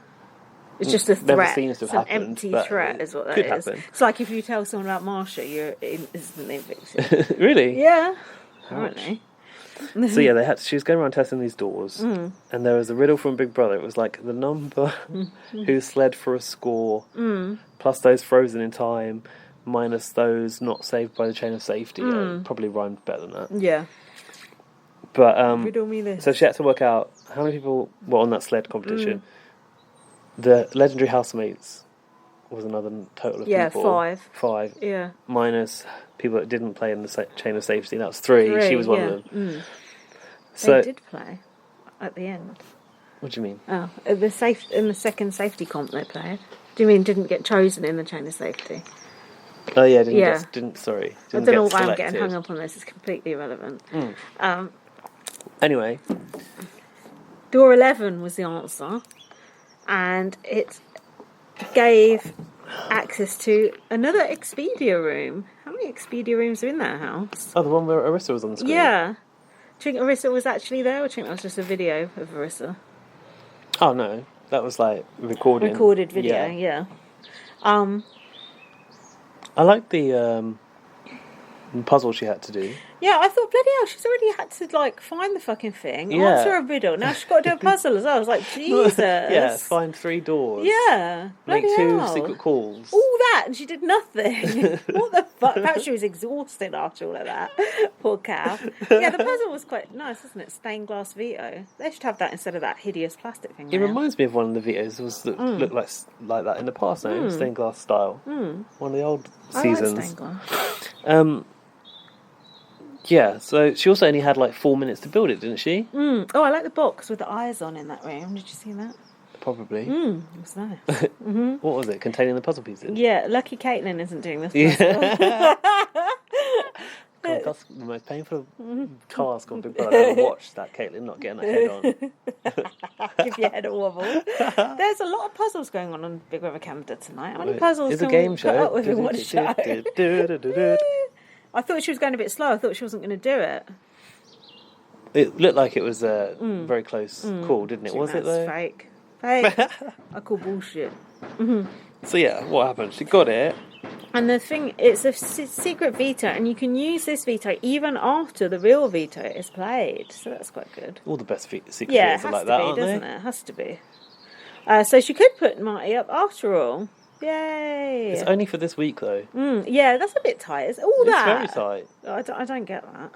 It's just a threat. Never seems to have happened, an empty threat is what that could is. Happen. It's like if you tell someone about Marsha, you're instantly evicted. Really? Yeah. Apparently. So yeah, she was going around testing these doors, and there was a riddle from Big Brother. It was like the number who sled for a score, plus those frozen in time, minus those not saved by the chain of safety. Probably rhymed better than that. Yeah. But riddle me this. So she had to work out how many people were on that sled competition. The legendary housemates was another total of people. 5. 5. Yeah. Minus people that didn't play in the chain of safety. That was 3. She was one of them. So they did play at the end. What do you mean? Oh, in the second safety comp they played. Do you mean didn't get chosen in the chain of safety? Oh yeah, didn't I don't know why I'm getting hung up on this. It's completely irrelevant. Anyway, door 11 was the answer, and it gave access to another Expedia room. How many Expedia rooms are in that house? Oh, the one where Arissa was on the screen. Yeah. Do you think Arissa was actually there, or do you think that was just a video of Arissa? Oh no, that was like recorded video. Yeah. I like the puzzle she had to do. Yeah, I thought, bloody hell, she's already had to, like, find the fucking thing, answer a riddle. Now she's got to do a puzzle as well. I was like, Jesus. Yeah, find 3 doors. Yeah, bloody Make 2 hell. secret calls. All that, and she did nothing. What the fuck? Perhaps she was exhausted after all of that. Poor cow. Yeah, the puzzle was quite nice, wasn't it? Stained glass veto. They should have that instead of that hideous plastic thing. It reminds me of one of the videos that looked like that in the past, stained glass style. One of the old seasons. I like stained glass. Yeah, so she also only had like 4 minutes to build it, didn't she? Oh, I like the box with the eyes on in that room. Did you see that? Probably. It was nice. What was it? Containing the puzzle pieces? Yeah, lucky Caitlin isn't doing this puzzle. God, that's the most painful task on Big Brother. I've ever watched that, Caitlin not getting that head on. Give your head a wobble. There's a lot of puzzles going on Big Brother Canada tonight. How many puzzles it's can a game we show. put up with in one show? I thought she was going a bit slow. I thought she wasn't going to do it. It looked like it was a very close call, didn't it? Was it though? Fake. I call bullshit. So yeah, what happened? She got it. And the thing, it's a secret veto, and you can use this veto even after the real veto is played. So that's quite good. All the best secret Yeah, vetoes are like that, aren't doesn't they? it? It has to be. So she could put Marty up after all. Yay! It's only for this week, though. Yeah, that's a bit tight. It's all that. It's very tight. I don't get that.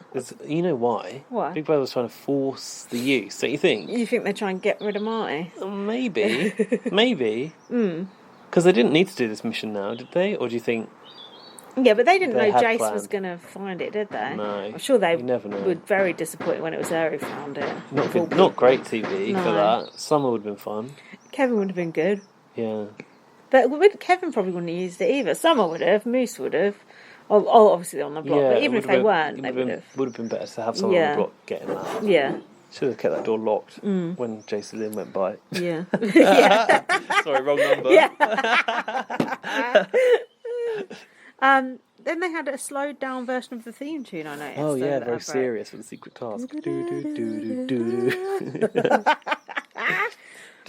You know why? Why? Big Brother was trying to force the use, don't you think? You think they try and get rid of Marty? Maybe. Maybe. Because they didn't need to do this mission now, did they? Or do you think... Yeah, but they didn't know had Jace planned. was going to find it, did they? No. I'm sure they You never know. were very disappointed when it was her who found it. Not great TV No. for that. Summer would have been fun. Kevin would have been good. Yeah. But Kevin probably wouldn't have used it either. Summer would have, Moose would have. Oh, obviously on the block. Yeah, but even if they weren't, they would have. Would have been better to have someone on the block getting that. Yeah. Should have kept that door locked when Jason Lynn went by. Yeah. Sorry, wrong number. Yeah. Then they had a slowed down version of the theme tune, I noticed. Oh, yeah, very break. serious for the secret task. Do.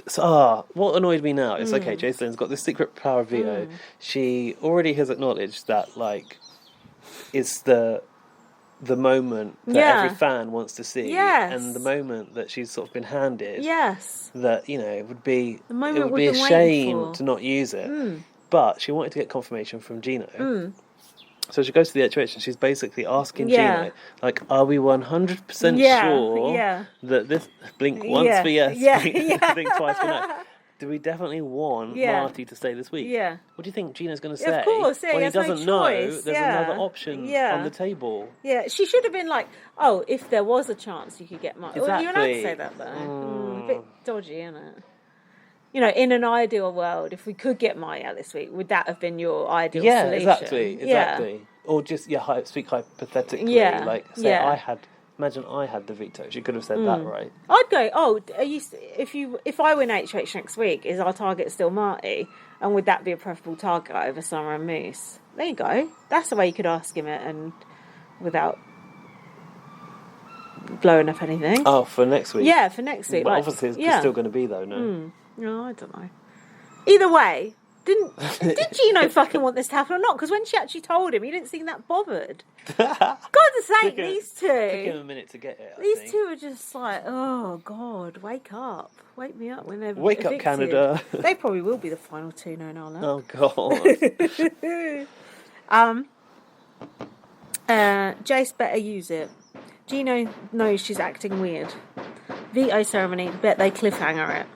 So, what annoyed me now is, okay, Jason Lynn's got this secret power veto. She already has acknowledged that, like, it's the moment that every fan wants to see. Yes. And the moment that she's sort of been handed. Yes. That, you know, it would be moment a we've been waiting shame for. to not use it. But she wanted to get confirmation from Gino. So she goes to the HOH and she's basically asking Gino, like, are we 100% sure that this blink once for yes, blink twice for no? Do we definitely want Marty to stay this week? Yeah. What do you think Gino's going to say? Of course, when he doesn't know there's another option on the table. Yeah, she should have been like, oh, if there was a chance you could get Marty. Exactly. Well, you're allowed to say that, though. A bit dodgy, isn't it? You know, in an ideal world, if we could get Marty out this week, would that have been your ideal solution? Exactly. Yeah. Or just, speak hypothetically. Yeah. Like, say imagine I had the veto. She could have said that, right? I'd go, if I win HH next week, is our target still Marty? And would that be a preferable target over Summer and Moose? There you go. That's the way you could ask him it, and without blowing up anything. Oh, for next week? Yeah, for next week. But obviously it's still going to be, though, no? No, I don't know. Either way, did Gino fucking want this to happen or not? Because when she actually told him, he didn't seem that bothered. God's sake, these two. It took him a minute to get it, These two are just like, oh, God, wake up. Wake me up when they're Wake up, Canada. They probably will be the final two, knowing our luck. Oh, God. Jace better use it. Gino knows she's acting weird. Veto ceremony, bet they cliffhanger it.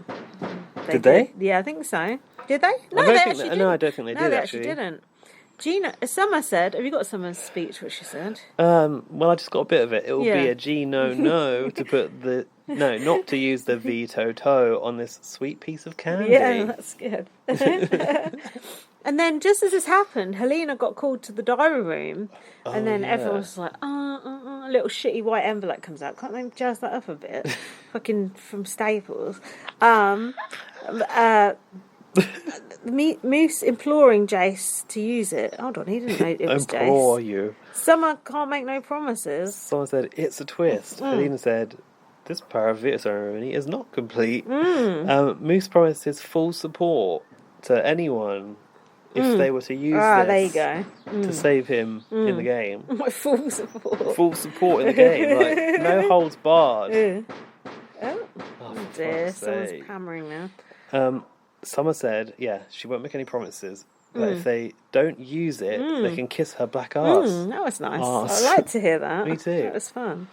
Did they? Yeah, I think so. Did they? No, I don't think they did, they actually. didn't. Gina, Summer said, have you got Summer's speech, what she said? Well, I just got a bit of it. It will be a Gino no to put not to use the veto toe on this sweet piece of candy. Yeah, that's good. And then just as this happened, Helena got called to the diary room, and then everyone was like, a little shitty white envelope comes out. Can't they jazz that up a bit? Fucking from Staples. Moose imploring Jace to use it. Hold on, he didn't know it was Jace. Implore you. Summer can't make no promises. Someone said, it's a twist. Helena said, this power of veto ceremony is not complete. Moose promised his full support to anyone if they were to use this there you go. to save him in the game. My full support. Full support in the game. Like, no holds barred. Oh dear, someone's hammering now. Summer said, she won't make any promises. But if they don't use it, they can kiss her black ass. That was nice. I like to hear that. Me too. That was fun.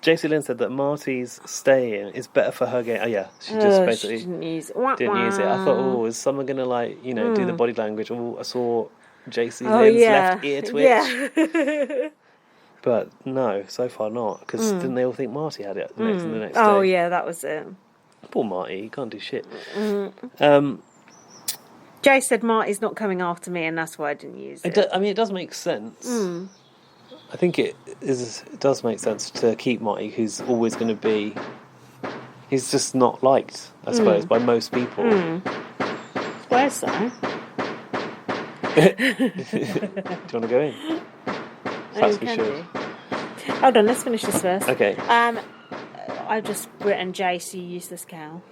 JC Lynn said that Marty's staying is better for her game. Oh yeah, she just basically she didn't use it. I thought, is someone gonna do the body language? Oh, I saw JC Lynn's left ear twitch. Yeah. But no, so far not. Because didn't they all think Marty had it the next day? Oh yeah, that was it. Poor Marty, he can't do shit. Jay said Marty's not coming after me, and that's why I didn't use it. It does make sense. I think it does make sense to keep Marty, who's always going to be... He's just not liked, I suppose, by most people. Where's so? Do you want to go in? Perhaps we should. Hold on, let's finish this first. Okay. I've just written Jace, you useless cow.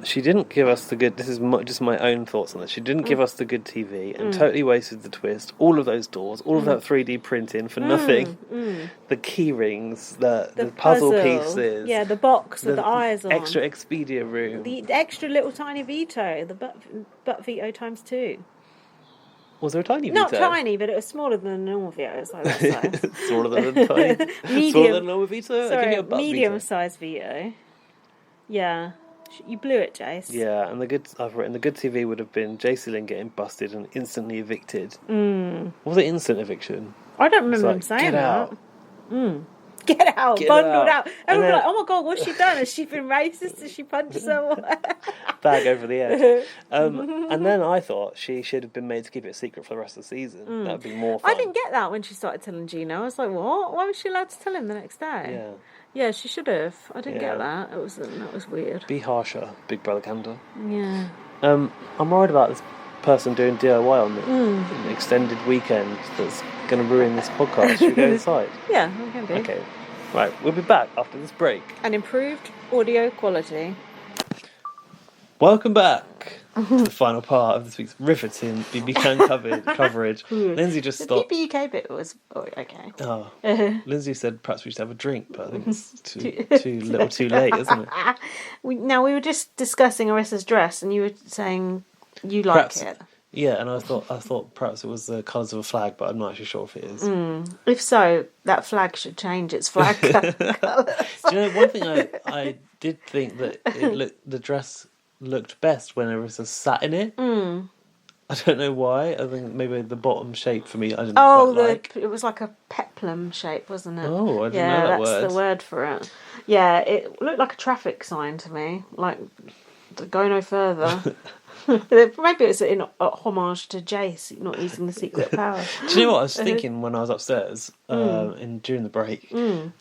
She didn't give us the good... This is just my own thoughts on this. She didn't give us the good TV and totally wasted the twist. All of those doors, all of that 3D printing for nothing. The key rings, the puzzle pieces. Yeah, the box with the eyes on. Extra Expedia room. The extra little tiny veto. The butt veto times 2. Was there a tiny veto? Not tiny, but it was smaller than a normal veto. So Smaller than a tiny... Medium. Smaller than a normal veto? Sorry, medium-sized veto. Yeah. You blew it, Jace. Yeah, and I've written the good TV would have been Jace Lynn getting busted and instantly evicted. Was it instant eviction? I don't remember him saying that. Get out, bundled out. Everyone like, oh my God, what's she done? Has she been racist? Has she punched someone? Bag over the edge. And then I thought she should have been made to keep it a secret for the rest of the season. That would be more fun. I didn't get that when she started telling Gino. I was like, what? Why was she allowed to tell him the next day? Yeah. Yeah, she should have. I didn't get that. That was weird. Be harsher, Big Brother Canada. Yeah. I'm worried about this person doing DIY on the extended weekend that's going to ruin this podcast. Should we go inside? Yeah, we can do. Okay. Right, we'll be back after this break. An improved audio quality. Welcome back to the final part of this week's riveting BBUK coverage. Lindsay just stopped. The BBUK bit was okay. Oh, Lindsay said perhaps we should have a drink, but I think it's too little too late, isn't it? We were just discussing Arissa's dress and you were saying you like it. Yeah, and I thought perhaps it was the colours of a flag, but I'm not actually sure if it is. If so, that flag should change its flag colours. Do you know, one thing I did think that the dress looked best when Arissa sat in it. I don't know why. I think maybe the bottom shape for me I didn't quite like. It was like a peplum shape, wasn't it? Oh, I didn't know that word. Yeah, that's the word for it. Yeah, it looked like a traffic sign to me. Like, go no further. Maybe it's in homage to Jace not using the secret power. Do you know what I was thinking when I was upstairs during the break? It's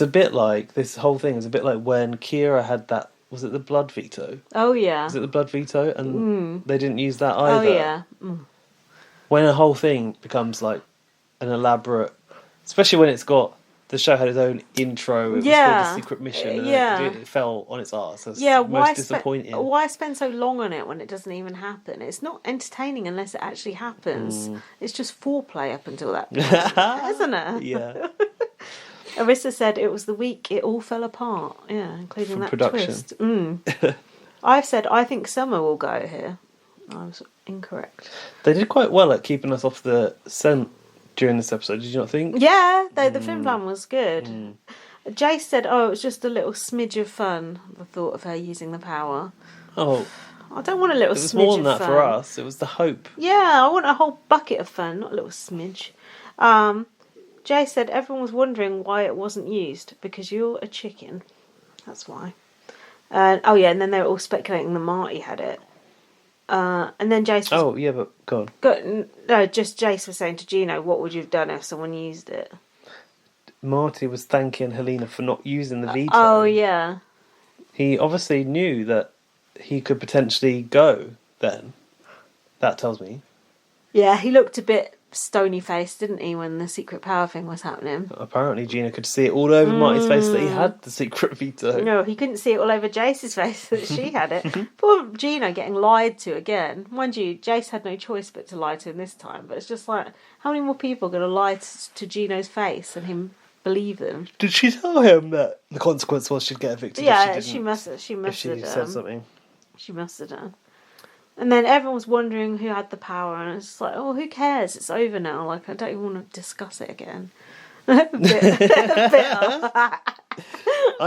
a bit like, this whole thing is a bit like when Kira had that, was it the blood veto? Oh, yeah. Was it the blood veto? And they didn't use that either. Oh, yeah. When a whole thing becomes like an elaborate, especially when it's got, the show had its own intro, it was called The Secret Mission, and it fell on its arse. That's most disappointing. Why spend so long on it when it doesn't even happen? It's not entertaining unless it actually happens. It's just foreplay up until that point, isn't it? Yeah. Arissa said it was the week it all fell apart. Yeah, including From that production. twist. I've said I think Summer will go here. I was incorrect. They did quite well at keeping us off the scent during this episode, did you not think? Yeah, the film plan was good. Jace said, it was just a little smidge of fun, the thought of her using the power. Oh. I don't want a little smidge of fun. It was more than that for us. It was the hope. Yeah, I want a whole bucket of fun, not a little smidge. Jace said everyone was wondering why it wasn't used, because you're a chicken. That's why. And then they were all speculating that Marty had it. And then Jace was... Oh, yeah, but go on. Just Jace was saying to Gino, what would you have done if someone used it? Marty was thanking Helena for not using the veto. Oh, yeah. He obviously knew that he could potentially go then. That tells me. Yeah, he looked a bit stony-faced, didn't he, when the secret power thing was happening? Apparently Gina could see it all over Marty's face that he had the secret veto. No, he couldn't see it all over Jace's face that she had it. Poor Gina getting lied to again. Mind you, Jace had no choice but to lie to him this time, but it's just like, how many more people are going to lie to Gino's face and him believe them? Did she tell him that the consequence was she'd get evicted? Yeah, she must have if she said something. She must have done. And then everyone was wondering who had the power, and it's like, oh, who cares? It's over now. Like, I don't even want to discuss it again. I've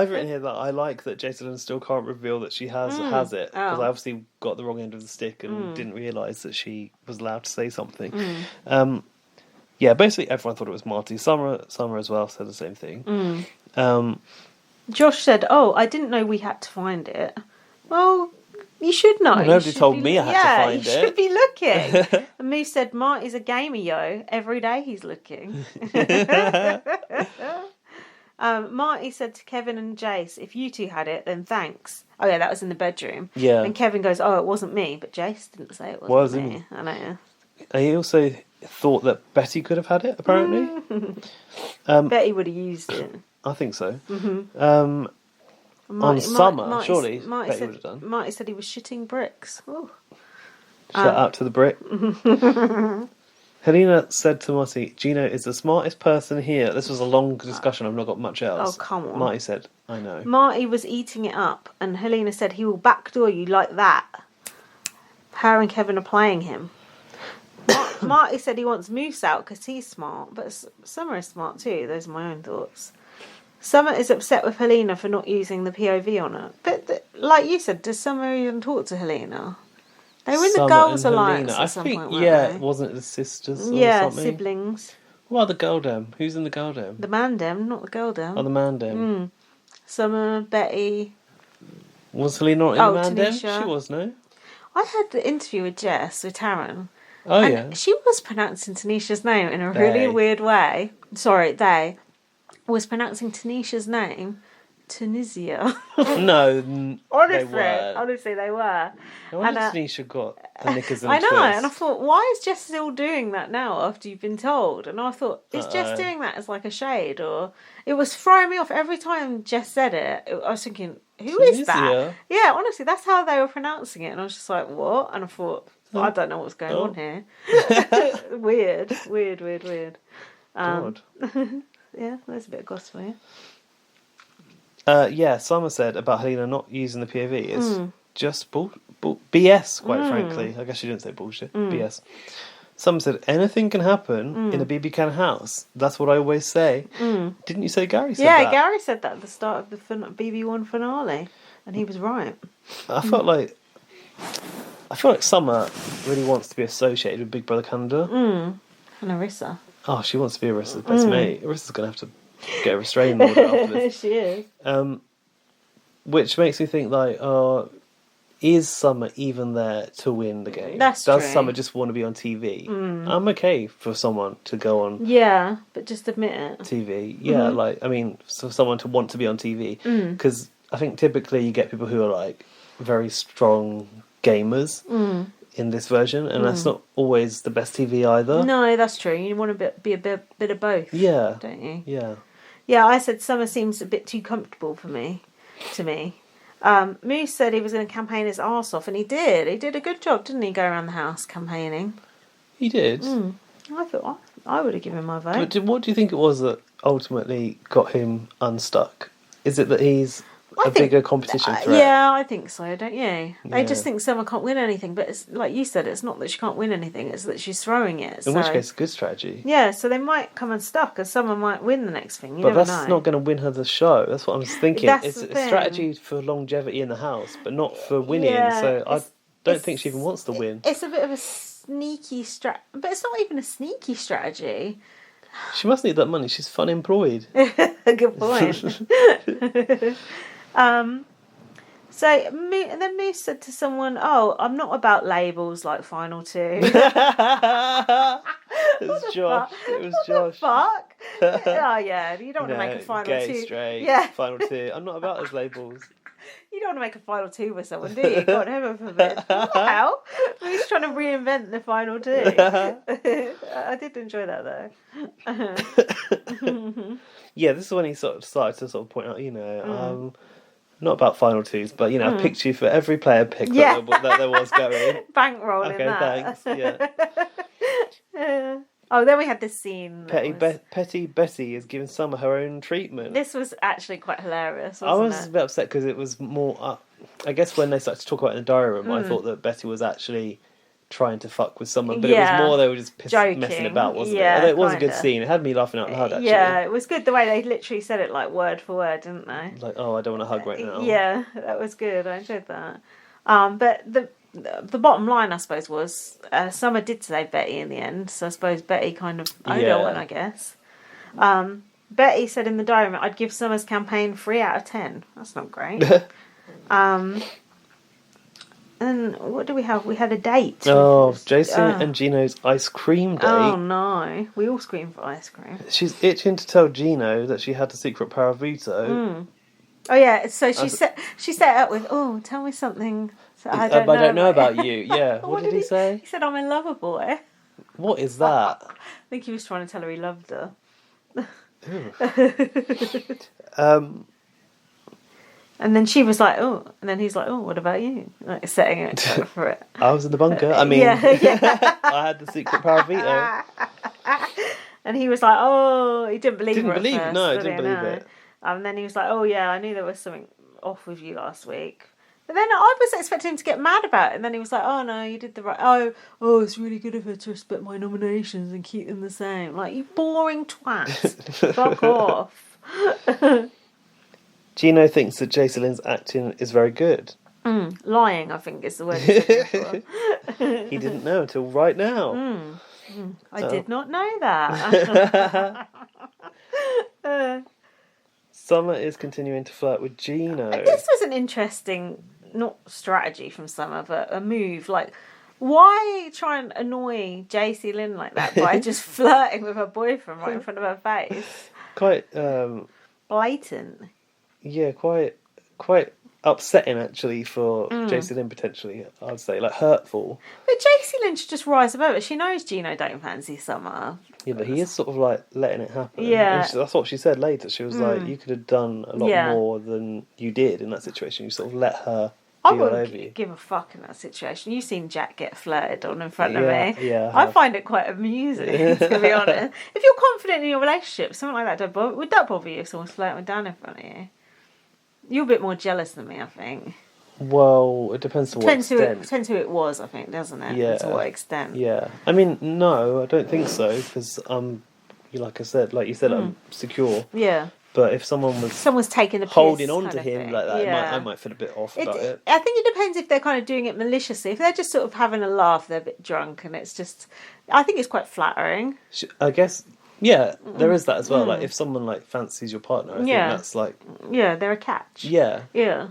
written here that I like that Jason still can't reveal that she has it, because I obviously got the wrong end of the stick and didn't realise that she was allowed to say something. Basically everyone thought it was Marty. Summer as well said the same thing. Josh said, I didn't know we had to find it. Well, you should know. Well, nobody told me I had to find it. You should be looking. And Moo said, Marty's a gamer, yo. Every day he's looking. Marty said to Kevin and Jace, if you two had it, then thanks. Oh, yeah, that was in the bedroom. Yeah. And Kevin goes, it wasn't me. But Jace didn't say it wasn't me. I know. He also thought that Betty could have had it, apparently. Betty would have used it. I think so. on Summer, surely Betty would have done. Marty said he was shitting bricks. Ooh. Shout out to the brick. Helena said to Marty, Gino is the smartest person here. This was a long discussion, I've not got much else. Oh, come on. Marty said, I know. Marty was eating it up, and Helena said he will backdoor you like that. Her and Kevin are playing him. Marty said he wants Moose out because he's smart, but Summer is smart too. Those are my own thoughts. Summer is upset with Helena for not using the POV on her. But, like you said, does Summer even talk to Helena? They were in the Girls' Alliance at some point, weren't they? Wasn't it the sisters or something? Siblings. Well, the girl dem. Who's in the girl dem? The man dem, not the girl dem. Oh, the man dem. Summer, Betty. Was Helena not in the man dem? She was, no? I had the interview with Jess, with Taryn. Oh, yeah. She was pronouncing Tanisha's name in a really weird way. Sorry, they was pronouncing Tanisha's name Tunisia. No, honestly, they were. No wonder Tanisha got the knickers and I know, twist. and I thought, why is Jess still doing that now after you've been told? And I thought, is Jess doing that as like a shade? Or it was throwing me off every time Jess said it. I was thinking, who is that? Yeah, honestly, that's how they were pronouncing it. And I was just like, what? And I thought, I don't know what's going on here. Weird. God. Yeah, there's a bit of gossip for you. Summer said about Helena not using the POV is just BS, quite frankly. I guess she didn't say bullshit. BS. Summer said, anything can happen in a BBUK house. That's what I always say. Didn't you say Gary said that? Yeah, Gary said that at the start of the BB1 finale. And he was right. I feel like Summer really wants to be associated with Big Brother Canada. And Arissa. Oh, she wants to be Arissa's best mate. Arissa's going to have to get a restraining order after this. She is. Which makes me think, like, is Summer even there to win the game? Does true. Summer just want to be on TV? I'm okay for someone to go on. Yeah, but just admit it. TV. Yeah, for someone to want to be on TV. Because I think typically you get people who are, like, very strong gamers in this version, and that's not always the best TV either. No, that's true. You want to be a bit of both. Yeah. Don't you? Yeah. Yeah, I said Summer seems a bit too comfortable to me. Moose said he was going to campaign his arse off, and he did. He did a good job, didn't he, go around the house campaigning? He did. I thought I would have given my vote. But what do you think it was that ultimately got him unstuck? Is it that he's bigger competition threat? Yeah, I think so, don't you? They just think Summer can't win anything, but it's like you said, it's not that she can't win anything, it's that she's throwing it. In which case, it's a good strategy. Yeah, so they might come unstuck, and Summer might win the next thing. But that's not going to win her the show. That's what I'm thinking. It's a thing. strategy for longevity in the house, but not for winning. So I don't think she even wants to win. It's a bit of a sneaky but it's not even a sneaky strategy. She must need that money. She's fun employed. Good point. And then Moose said to someone, "Oh, I'm not about labels like Final Two." It was Josh. What the fuck? Oh yeah, you don't want to make a Final gay, Two. Straight, yeah, Final Two. I'm not about those labels. You don't want to make a Final Two with someone, do you? God heaven forbid. Wow, Moose trying to reinvent the Final Two. I did enjoy that though. Yeah, this is when he sort of started to sort of point out, not about Final Twos, but I picked you for every player pick that there was going. Bankrolling that. Thanks. Yeah. Oh, then we had this scene. Petty Betty is giving Summer her own treatment. This was actually quite hilarious. I was a bit upset because it was more. I guess when they started to talk about it in the diary room, I thought that Betty was actually trying to fuck with someone, but it was more they were just messing about, wasn't it? Although it was a good scene. It had me laughing out loud, actually. Yeah, it was good the way they literally said it like word for word, didn't they? Like, oh, I don't want to hug right now. Yeah, that was good. I enjoyed that. But the bottom line, I suppose, was Summer did save Betty in the end, so I suppose Betty kind of owed her one, I guess. Betty said in the diary, I'd give Summer's campaign 3 out of 10. That's not great. And what do we have? We had a date. Oh, Jason and Gino's ice cream date. Oh no, we all scream for ice cream. She's itching to tell Gino that she had the secret power of veto. Oh yeah, so she set it up with, oh, tell me something I don't know about you. Yeah, what did he say? He said, I'm in love with a boy. What is that? I think he was trying to tell her he loved her. And then she was like, oh, and then he's like, oh, what about you? Like setting it for it. I was in the bunker. I mean, yeah. I had the secret power of veto. And he was like, oh, he didn't believe Didn't her at believe it. first, No, did didn't he? believe No. it. And then he was like, oh, yeah, I knew there was something off with you last week. But then I was expecting him to get mad about it. And then he was like, oh, no, you did the right... Oh, it's really good of her to respect my nominations and keep them the same. Like, you boring twat. Fuck off. Gino thinks that Jason Lynn's acting is very good. Lying, I think, is the word he's looking for. He didn't know until right now. I did not know that. Summer is continuing to flirt with Gino. This was an interesting, not strategy from Summer, but a move. Like, why try and annoy JC Lynn like that by just flirting with her boyfriend right in front of her face? Quite, Blatant. yeah, quite upsetting actually for JC Lynn potentially. I'd say like hurtful. But JC Lynn should just rise above it. She knows Gino don't fancy Summer. Yeah, but he is sort of like letting it happen. Yeah. That's what she said later. She was like, you could have done a lot more than you did in that situation. You sort of let her I be all over you. wouldn't give a fuck in that situation. You've seen Jack get flirted on in front of Yeah, me. yeah, I find it quite amusing, to be honest. If you're confident in your relationship, something like that would that bother you if someone's flirting with Dan in front of you? You're a bit more jealous than me, I think. Well, it depends to what extent. Depends who it was, I think, doesn't it? Yeah. To what extent. Yeah. I mean, no, I don't think so, because like you said, I'm secure. Yeah. But if someone's taking the piss holding on kind to of him thing. like that, Yeah. I might feel a bit off about it. I think it depends if they're kind of doing it maliciously. If they're just sort of having a laugh, they're a bit drunk, and it's just... I think it's quite flattering. I guess, yeah, there is that as well. Like, if someone, like, fancies your partner, I think that's, like... Yeah, they're a catch. Yeah. Yeah.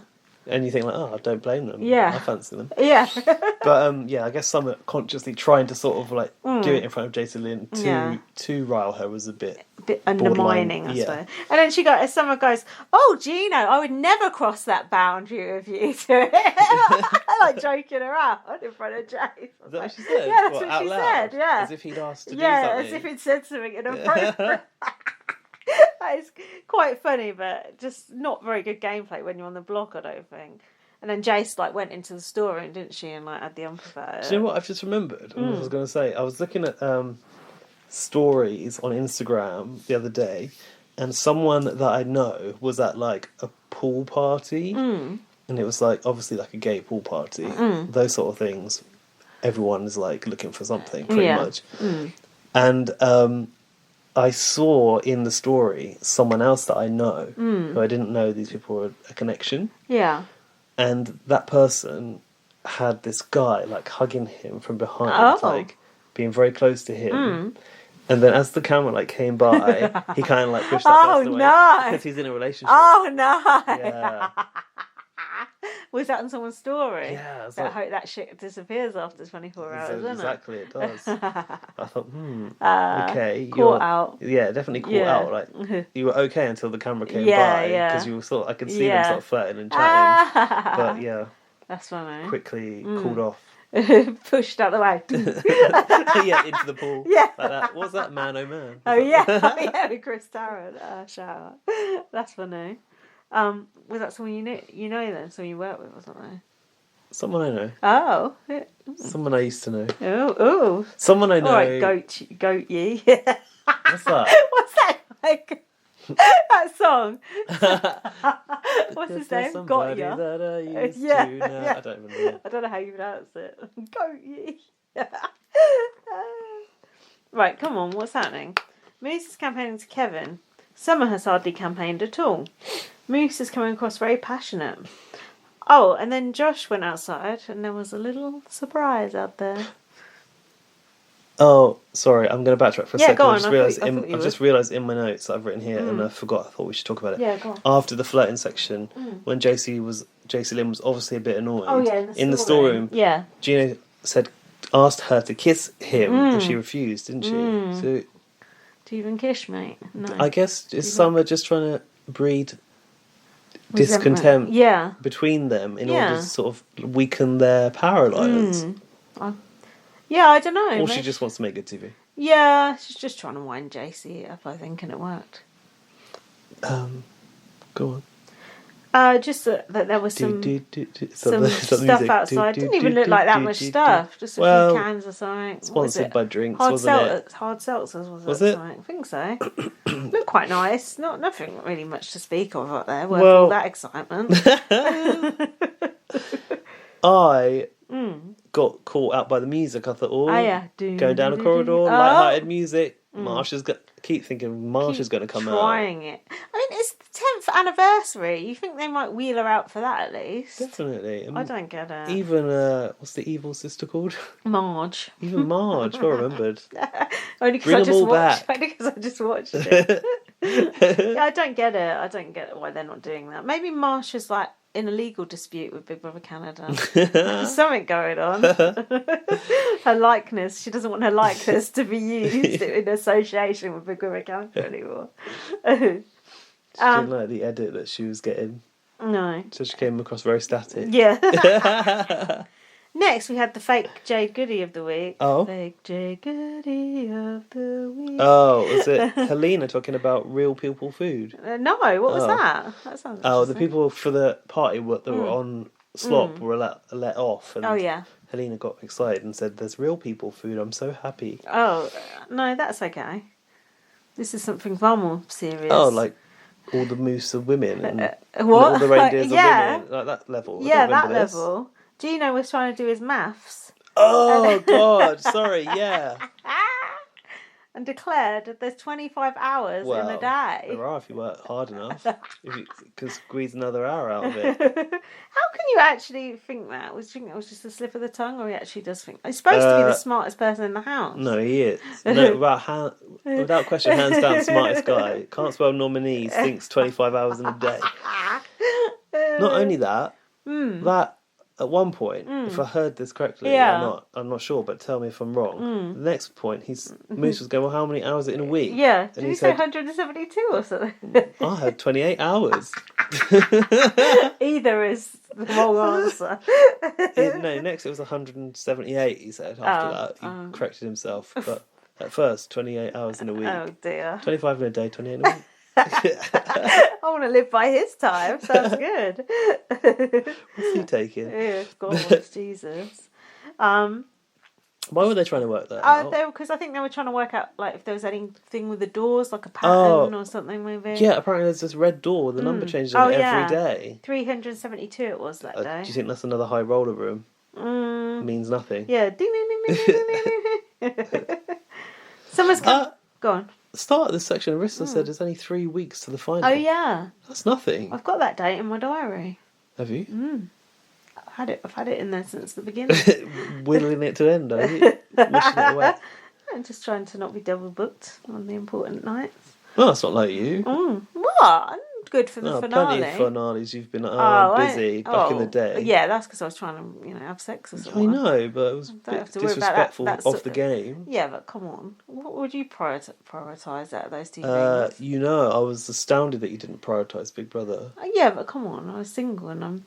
And you think, like, oh, I don't blame them. Yeah. I fancy them. Yeah. But, yeah, I guess some are consciously trying to sort of, like, do it in front of Jason Lynn to rile her was a bit undermining, I suppose. And then Summer goes, oh, Gino, I would never cross that boundary with you two. Like joking around in front of Jace. Is that what she said? Yeah, that's what she said, yeah. As if he'd asked to do Yeah, something. as if he'd said something inappropriate. It's quite funny, but just not very good gameplay when you're on the block, I don't think. And then Jace went into the storeroom, didn't she, and had the ump about it. Do you know what I've just remembered? I was going to say, I was looking at stories on Instagram the other day, and someone that I know was at like a pool party, and it was like obviously like a gay pool party. Those sort of things, everyone is like looking for something pretty much. And I saw in the story someone else that I know who I didn't know these people were a connection. Yeah. And that person had this guy like hugging him from behind, like being very close to him. And then as the camera like came by, he kind of like pushed that person away. No. Because he's in a relationship. Oh no! Yeah. Was that in someone's story? Yeah. I hope that shit disappears after 24 hours, doesn't exactly, it does. I thought, okay. Caught out. Yeah, definitely caught out. Like, you were okay until the camera came by. Because you were I could see them sort of flirting and chatting. But yeah. That's funny. Quickly cooled off. Pushed out the way. Yeah, into the pool. Yeah. Like that. What's that, Man Oh Man? With Chris Tarrant. Shout out. That's funny. Was that someone you know then? Someone you work with or something? Someone I know. Oh. Someone I used to know. Oh. Someone I know. All right, goat ye. What's that? What's that like? That song. What's his name? Got ya. That I used Yeah. to know. I don't remember. I don't know how you pronounce it. Goat ye. Right, come on. What's happening? Moose is campaigning to Kevin. Summer has hardly campaigned at all. Moose is coming across very passionate. Oh, and then Josh went outside and there was a little surprise out there. Oh, sorry, I'm going to backtrack for a second. Go on. I've just realised in my notes that I've written here, and I forgot. I thought we should talk about it. Yeah, go on. After the flirting section, when JC Lynn was obviously a bit annoyed. Oh yeah, in the storeroom. Yeah. Gina asked her to kiss him, and she refused, didn't she? So, do you even kiss, mate? No. I guess is Summer just trying to breed discontent between them in order to sort of weaken their power alliance? Yeah, I don't know. Or she just wants to make good TV. Yeah, she's just trying to wind JC up, I think, and it worked. Go Just that there was some stuff outside. Didn't even look like that much stuff. Just a few cans or something. Sponsored by drinks, wasn't it? Hard seltzers, was it? Something? I think so. Looked quite nice. Nothing really much to speak of up there. Worth all that excitement. I got caught out by the music. I thought, going down the corridor, light-hearted music. Keep thinking Marsha's going to come out. Trying it. I mean, it's the 10th anniversary. You think they might wheel her out for that at least? Definitely. I don't get it. Even, what's the evil sister called? Marge. Even Marge, I remembered. Only because I just watched it. Yeah, I don't get it. I don't get why they're not doing that. Maybe Marsha's like in a legal dispute with Big Brother Canada. There's something going on. Her likeness. She doesn't want her likeness to be used in association with Big Brother Canada anymore. She didn't like the edit that she was getting. No. So she came across very static. Yeah. Next, we had the fake Jade Goody of the week. Oh. Fake Jade Goody of the week. Oh, was it Helena talking about real people food? No, what was that? That sounds the people for the party that were on slop were let off. And Helena got excited and said, "There's real people food. I'm so happy." Oh, no, that's okay. This is something far more serious. Oh, like all the moose of women and what? all the reindeers of women, like that level. Yeah, that level. Gino was trying to do his maths. Oh, God, sorry, yeah. And declared that there's 25 hours in a day. There are if you work hard enough. If you could squeeze another hour out of it. How can you actually think that? Do you think that was just a slip of the tongue, or he actually does think... He's supposed to be the smartest person in the house. No, he is. No, without question, hands down, smartest guy. Can't spell nominees, thinks 25 hours in a day. Not only that, that... At one point, if I heard this correctly, I'm not sure, but tell me if I'm wrong. The next point, Moose was going, well, how many hours in a week? Yeah, and did he say 172 or something? I had 28 hours. Either is the wrong answer. Next it was 178, he said. After that, he corrected himself. But at first, 28 hours in a week. Oh, dear. 25 in a day, 28 in a week. I want to live by his time. Sounds good. What's he taking? Yeah, God, Jesus. Why were they trying to work that out? Because I think they were trying to work out like if there was anything with the doors, like a pattern or something, maybe. Yeah, apparently there's this red door with the number changes on it every day. 372 it was that day. Do you think that's another high roller room? Means nothing. Yeah. Ding, ding, ding, ding, ding, ding. Someone's come. Go on. The start of this section, Arista said there's only 3 weeks to the final. Oh, yeah. That's nothing. I've got that date in my diary. Have you? I've had it in there since the beginning. Whittling it to end, are you? Wishing it away. I'm just trying to not be double booked on the important nights. Well, that's not like you. What? Good for the finale. Plenty of finales. You've been busy back in the day. Yeah, that's because I was trying to, have sex or something. I know, but it was a bit disrespectful of the game. Yeah, but come on. What would you prioritise out of those two things? I was astounded that you didn't prioritise Big Brother. Yeah, but come on. I was single and I'm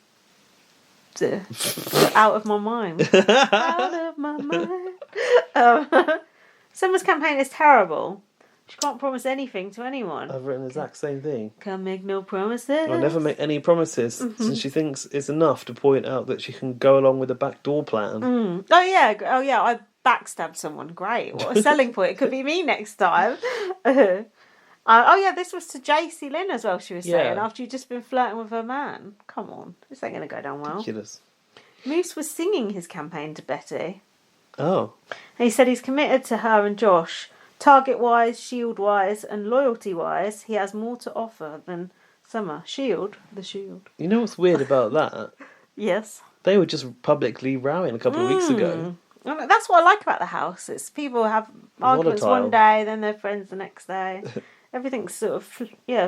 out of my mind. Out of my mind. Summer's campaign is terrible. She can't promise anything to anyone. I've written the exact same thing. Can't make no promises. I'll never make any promises since she thinks it's enough to point out that she can go along with the backdoor plan. Oh yeah, I backstabbed someone. Great. What a selling point. It could be me next time. This was to JC Lynn as well, she was saying, after you'd just been flirting with her man. Come on, this ain't going to go down well. Ridiculous. Moose was singing his campaign to Betty. Oh. And he said he's committed to her and Josh. Target-wise, shield-wise, and loyalty-wise, he has more to offer than Summer. The shield. You know what's weird about that? Yes. They were just publicly rowing a couple of weeks ago. That's what I like about the house. It's people have arguments one day, then they're friends the next day. Everything's sort of,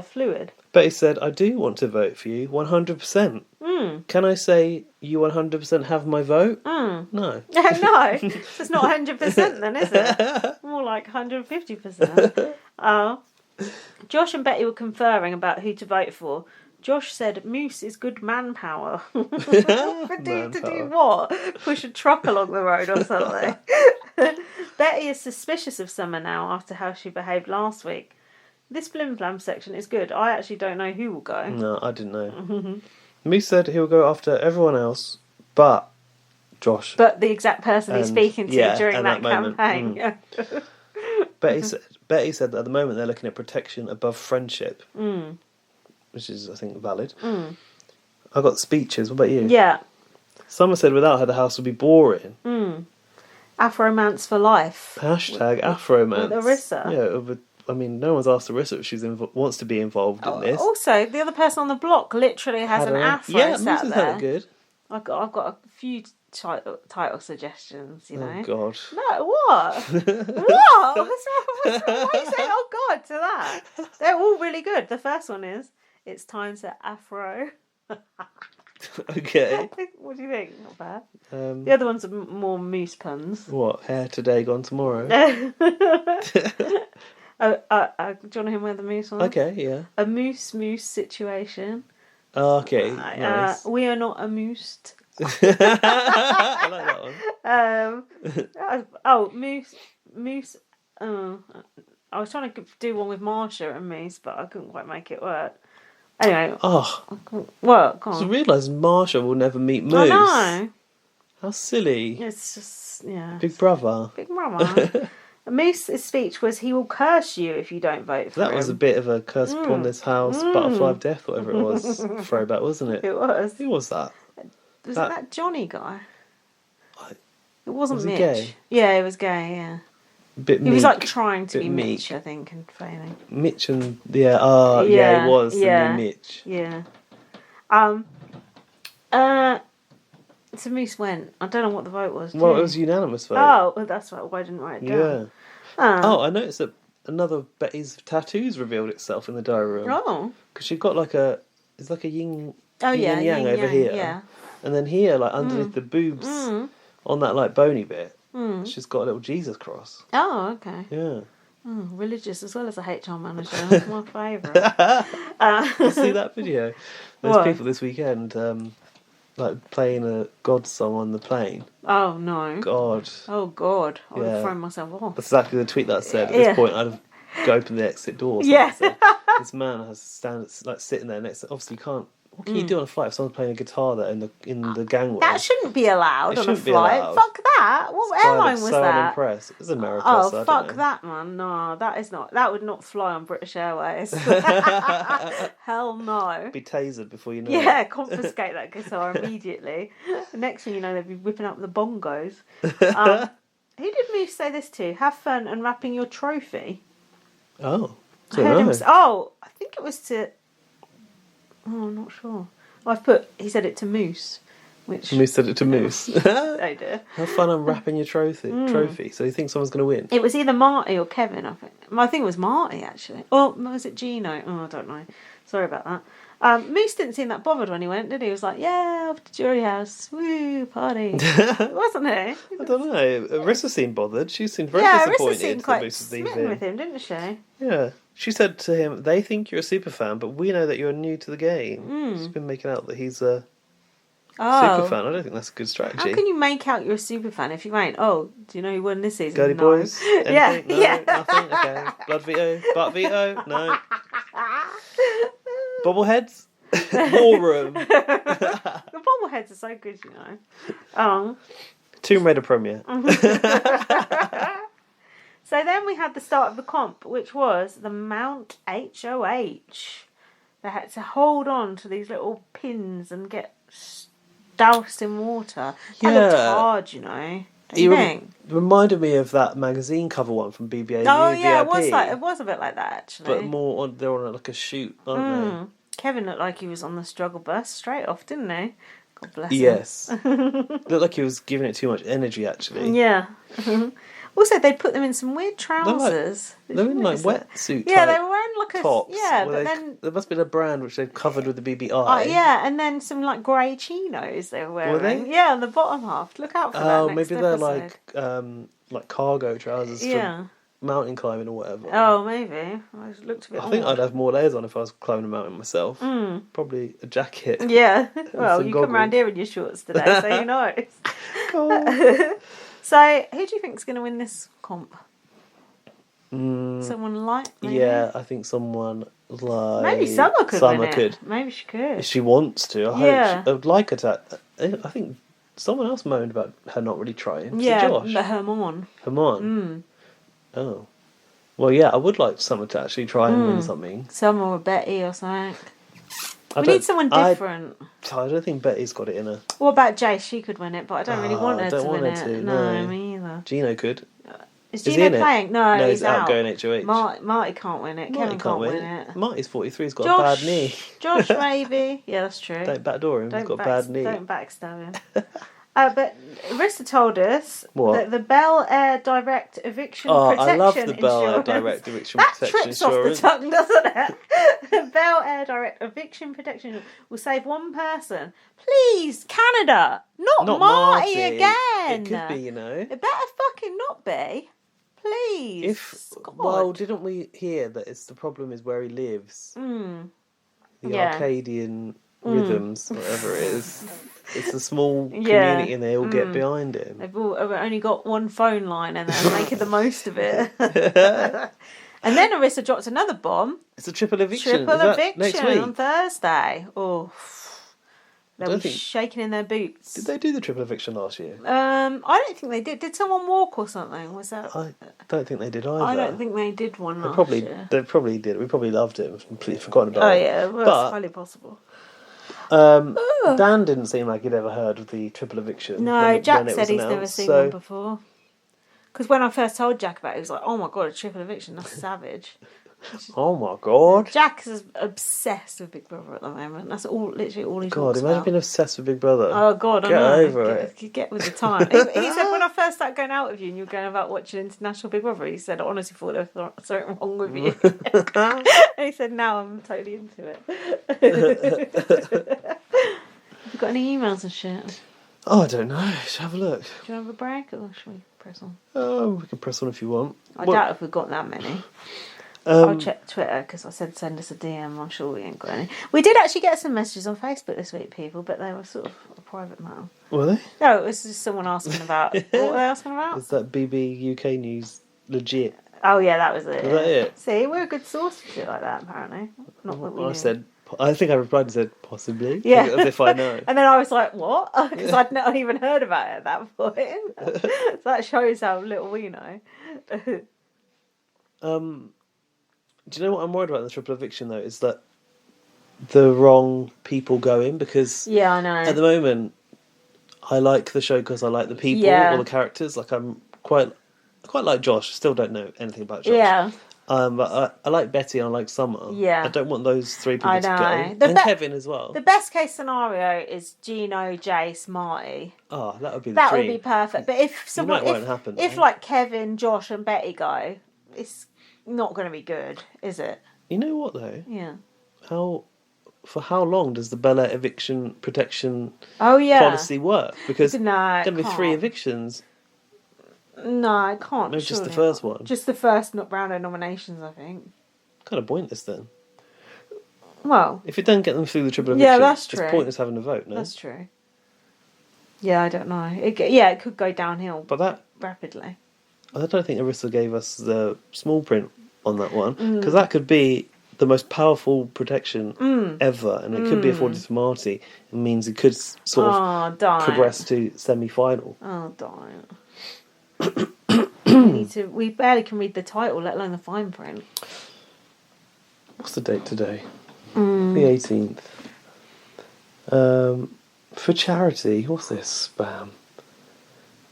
fluid. Betty said, I do want to vote for you, 100%. Can I say you 100% have my vote? No. No, it's not 100% then, is it? More like 150%. Josh and Betty were conferring about who to vote for. Josh said Moose is good manpower. To do what? Push a truck along the road or something. Betty is suspicious of Summer now after how she behaved last week. This Flim Flam section is good. I actually don't know who will go. No, I didn't know. Moose said he'll go after everyone else, but Josh. But the exact person he's speaking to during that campaign. Betty said that at the moment they're looking at protection above friendship, which is, I think, valid. I got speeches. What about you? Yeah. Someone said without her the house would be boring. Afromance for life. Hashtag Afromance. With Arissa. Yeah, I mean, no one's asked Arissa if she wants to be involved in this. Also, the other person on the block literally has an afro sat there. Yeah, good. I've got a few title suggestions, you know. Oh, God. No, what? What? Why are you saying, oh, God, to that? They're all really good. The first one is, it's time to afro. Okay. What do you think? Not bad. The other ones are more moose puns. What? Hair today, gone tomorrow? Do you want to hear where the moose one? Okay, yeah. A moose situation. Okay, nice. We are not amused. I like that one. Moose. I was trying to do one with Marsha and Moose, but I couldn't quite make it work. Anyway. What? I just realised Marsha will never meet Moose. I know. How silly. It's just, yeah. Big brother. Big brother. Moose's speech was, he will curse you if you don't vote for him. That was a bit of a curse upon this house, butterfly of death, whatever it was. Throwback, wasn't it? It was. Who was that? Was that Johnny guy? It wasn't was he Mitch. Gay? Yeah, he was gay, yeah. Bit he meek, was like trying to be meek. Mitch, I think, and failing. Mitch and he was the new Mitch. Yeah. So Moose went. I don't know what the vote was. Well, it was a unanimous vote. Oh, well, that's why I didn't write it down. Yeah. I noticed that another Betty's tattoos revealed itself in the diary room. Oh. Because she got it's like a yin and yang over here. Yeah. And then here, like underneath the boobs, on that like bony bit, she's got a little Jesus cross. Oh, okay. Yeah. Oh, religious as well as a HR manager. That's my favourite. You see that video? There's people this weekend like playing a God song on the plane. Oh, no. God. Oh, God. I would have thrown myself off. That's exactly the tweet that I said. At this point, I'd have go open the exit door. This man has sitting there next to, obviously you can't. What can you do on a flight if someone's playing a guitar there in the gangway? That shouldn't be allowed on a flight. Fuck that. What airline was that? Unimpressed. It was America. Oh, so fuck that, man. No, that would not fly on British Airways. Hell no. Be tasered before you know it. Confiscate that guitar immediately. The next thing you know, they'd be whipping up the bongos. Who did Moose say this to? Have fun unwrapping your trophy. Oh. I think it was to... Oh, I'm not sure. He said it to Moose. Moose said it to Moose. I did. Have fun unwrapping your trophy. So you think someone's going to win? It was either Marty or Kevin, I think. I think it was Marty, actually. Or was it Gino? Oh, I don't know. Sorry about that. Moose didn't seem that bothered when he went, did he? He was like, yeah, off to Jury House. Woo, party. Wasn't he? I don't know. Arissa seemed bothered. She seemed very disappointed Arissa seemed quite smitten with him, didn't she? Yeah. She said to him, they think you're a super fan, but we know that you're new to the game. She's been making out that he's a super fan. I don't think that's a good strategy. How can you make out you're a super fan if you ain't? Oh, do you know who won this season? Girly Boys? Anything? No, yeah. Nothing? Okay. Blood veto? Butt veto? No. Bobbleheads? War Room? The bobbleheads are so good, you know. Tomb Raider premiere. So then we had the start of the comp, which was the Mount HOH. They had to hold on to these little pins and get doused in water. That looked hard, you know. Don't you think? Reminded me of that magazine cover one from BBUK. Oh yeah, it was a bit like that actually. But more they're on like a shoot, aren't they? Kevin looked like he was on the struggle bus straight off, didn't he? God bless him. Yes. Looked like he was giving it too much energy actually. Yeah. Also, they'd put them in some weird trousers. They were in like wetsuit. Yeah, they were wearing like tops. Yeah, but then there must be a brand which they've covered with the BBI. Yeah, and then some like grey chinos they were wearing. Were they? Yeah, on the bottom half. Look out for that. Oh, next maybe they're episode. like cargo trousers for mountain climbing or whatever. Oh, maybe. I looked a bit. I think I'd have more layers on if I was climbing a mountain myself. Probably a jacket. Yeah. Well, you come around here in your shorts today, so you know. Cool. So, who do you think is going to win this comp? Someone like, maybe? Yeah, I think someone like... Maybe Summer could win it. Maybe she could. If she wants to. I would like her to... I think someone else moaned about her not really trying. Was it Josh? Yeah, Hermon. Oh. Well, yeah, I would like someone to actually try and win something. Summer or Betty or something. We need someone different. I don't think Betty's got it in her. What about Jace? She could win it, but I don't really want her to win it. No, me either. Gino could. Is Gino playing? No, he's out. Going HOH. Marty can't win it. Kevin can't win it. Marty's 43. He's got a bad knee. Josh, maybe. Yeah, that's true. Don't backdoor him. He's got a bad knee. Don't backstab him. But Rista told us that the Bel Air Direct Eviction Protection I love the Bel Air Insurance. Direct Eviction That Protection trips off the tongue, doesn't it? The Bel Air Direct Eviction Protection will save one person. Please, Canada, not Marty again. It could be, you know. It better fucking not be. Please. Well, didn't we hear that the problem is where he lives? The Arcadian rhythms, whatever it is. It's a small community and they all get behind him. They've only got one phone line and they're making the most of it. And then Arissa dropped another bomb. It's a triple eviction. Next week? On Thursday. Oh, they'll be shaking in their boots. Did they do the triple eviction last year? I don't think they did. Did someone walk or something? Was that? I don't think they did either. I don't think they did one last year. They probably did. We probably loved it. We've completely forgotten about it. Oh yeah, well, that's highly possible. Dan didn't seem like he'd ever heard of the triple eviction. No, Jack said he's never seen one before. Because when I first told Jack about it, he was like, "Oh my god, a triple eviction, that's savage." Oh my god. Jack is obsessed with Big Brother at the moment. That's literally all he talks about. God, imagine being obsessed with Big Brother. Oh god, I know. Get over it. Get with the time. He said when I first started going out with you and you were going about watching International Big Brother, he said, I honestly thought there was something wrong with you. And he said, now I'm totally into it. Have you got any emails and shit? Oh, I don't know. Let's have a look. Do you have a break or should we press on? Oh, we can press on if you want. I doubt if we've got that many. I'll check Twitter because I said send us a DM. I'm sure we ain't got any. We did actually get some messages on Facebook this week, people, but they were sort of a private mail. Were they? No, it was just someone asking about... What were they asking about? Was that BBUK news legit? Oh, yeah, that was it. Was that it? See, we're a good source for shit like that, apparently. Not that we knew. I think I replied and said, possibly. Yeah. As if I know. And then I was like, what? Because I'd not even heard about it at that point. So that shows how little we know. Do you know what I'm worried about in the triple eviction, though? Is that the wrong people go in? Because yeah, I know. At the moment, I like the show because I like the people or the characters. Like, I quite like Josh. Still don't know anything about Josh. Yeah. But I like Betty and I like Summer. Yeah. I don't want those three people to go. And Kevin as well. The best case scenario is Gino, Jace, Marty. Oh, that would be the That dream. would be perfect. But if someone, won't happen, if like Kevin, Josh, and Betty go, it's not going to be good, is it? You know what though? Yeah. For how long does the Bel Air eviction protection policy work? Because there's going to be 3 evictions. No, I can't. No, just the first one. Just the first round of nominations, I think. Kind of pointless then. Well, if it doesn't get them through the triple eviction, that's true. It's pointless having a vote. No, that's true. Yeah, I don't know. It could go downhill, rapidly. I don't think Arissa gave us the small print on that one because that could be the most powerful protection ever, and it could be afforded to Marty. It means it could sort of progress to semi-final. Oh, darn. We barely can read the title, let alone the fine print. What's the date today? The 18th. For charity, what's this? Spam.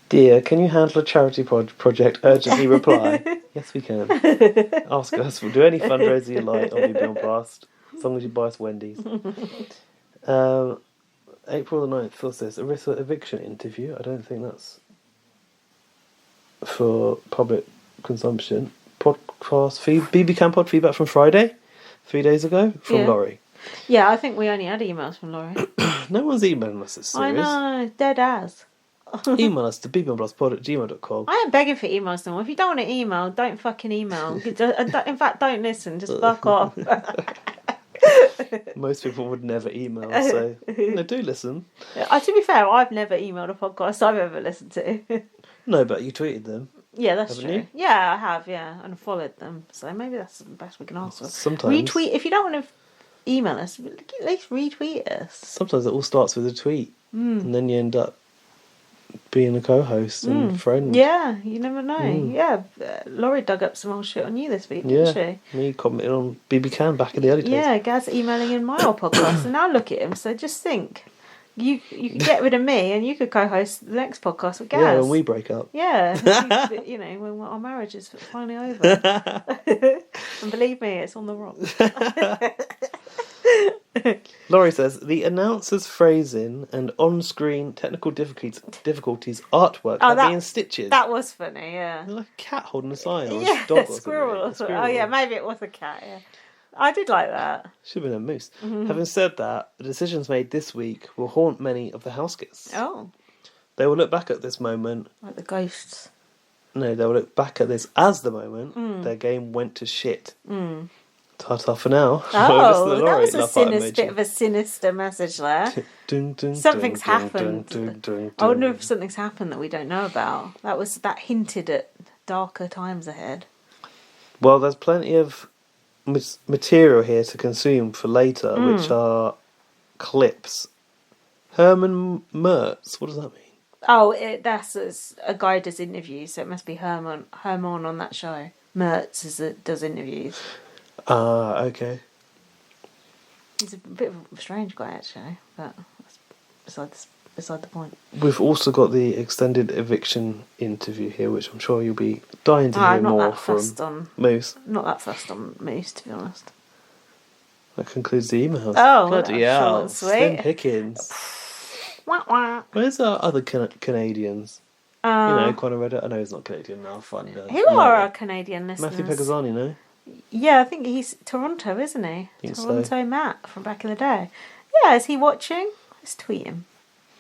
Dear, can you handle a charity project? Urgently reply. Yes, we can. Ask us. We'll do any fundraiser you like. I'll be on past. As long as you buy us Wendy's. April the 9th, what's this? Arissa eviction interview. I don't think that's for public consumption. Podcast feed. BB Pod feedback from Friday, 3 days ago, from Laurie. Yeah, I think we only had emails from Laurie. No one's emailing us this series. I know, dead as. Email us to bbblogspod@gmail.com. I am begging for emails now. If you don't want to email, don't fucking email. In fact, don't listen. Just fuck off. Most people would never email, so no, do listen. To be fair, I've never emailed a podcast I've ever listened to. No, but you tweeted them. Yeah, that's Haven't true. you? Yeah, I have, and followed them. So maybe that's the best we can ask for. Sometimes. Retweet. If you don't want to email us, at least retweet us. Sometimes it all starts with a tweet. And then you end up being a co-host and friend. Yeah, you never know. Yeah, Laurie dug up some old shit on you this week, didn't she? Me commenting on BBUK back in the early days. Yeah, Gaz emailing in my old podcast, and now look at him. So just think, you could get rid of me, and you could co-host the next podcast with Gaz. Yeah, when we break up. Yeah, when our marriage is finally over. And believe me, it's on the rocks. Laurie says, the announcer's phrasing and on-screen technical difficulties artwork are being stitches. That was funny, yeah. Like a cat holding a sign or a dog or squirrel or something. Oh yeah, maybe it was a cat, yeah. I did like that. Should have been a moose. Having said that, the decisions made this week will haunt many of the house guests. Oh. They will look back at this moment. Like the ghosts. No, they will look back at this as the moment their game went to shit. Ta-ta for now. Oh, that was a bit of a sinister message there. Something's happened. I wonder if something's happened that we don't know about. That hinted at darker times ahead. Well, there's plenty of material here to consume for later, which are clips. Herman Mertz, what does that mean? Oh, that's a guy does interviews, so it must be Herman on that show. Mertz does interviews. Okay. He's a bit of a strange guy, actually, but that's beside the point. We've also got the extended eviction interview here, which I'm sure you'll be dying to hear more from Moose. Not that fussed on Moose, to be honest. That concludes the emails. Oh, bloody hell! Slim pickings. Wah, wah. Where's our other Canadians? Conor Reddit. I know he's not Canadian now. Who are our Canadian listeners? Matthew Pegazzani, no? Yeah, I think he's Toronto, isn't he? Toronto Matt from back in the day. Yeah, is he watching? Let's tweet him.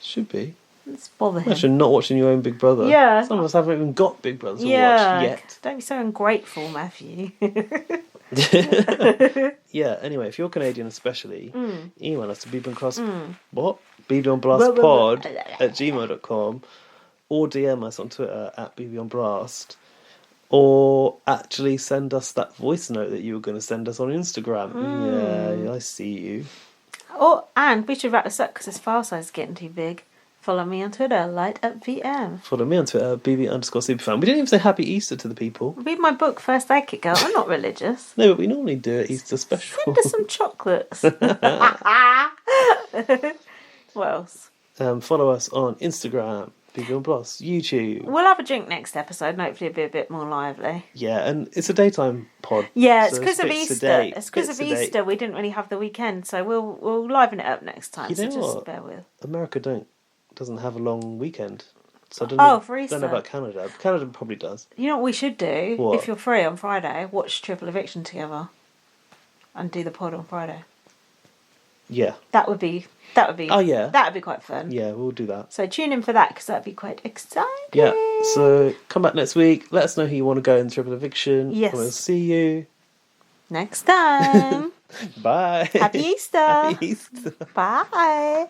Should be. Let's bother him. Imagine not watching your own Big Brother. Yeah. Some of us haven't even got Big Brother to watch yet. Don't be so ungrateful, Matthew. Yeah, anyway, if you're Canadian especially, email us to bbonblastpod@gmail.com or DM us on Twitter @bbonblast. Or actually send us that voice note that you were going to send us on Instagram. Yeah, I see you. And we should wrap this up because this file size is getting too big. Follow me on Twitter, LightUpVM. Follow me on Twitter, BB_Superfan. We didn't even say Happy Easter to the people. Read my book, First Aid Kit Girl. I'm not religious. No, but we normally do it Easter special. Send us some chocolates. What else? Follow us on Instagram, BB Blast, YouTube. We'll have a drink next episode and hopefully it'll be a bit more lively. Yeah, and it's a daytime pod. Yeah, it's because of Easter. It's because of Easter we didn't really have the weekend, so we'll liven it up next time. So just bear with. America doesn't have a long weekend. So I don't know, for Easter. Don't know about Canada. Canada probably does. You know what we should do? What? If you're free on Friday, watch Triple Eviction together and do the pod on Friday. Yeah. That would be. Oh yeah. That would be quite fun. Yeah, we'll do that. So tune in for that because that'd be quite exciting. Yeah. So come back next week. Let us know who you want to go in Triple Eviction. Yes. We'll see you next time. Bye. Happy Easter. Happy Easter. Bye.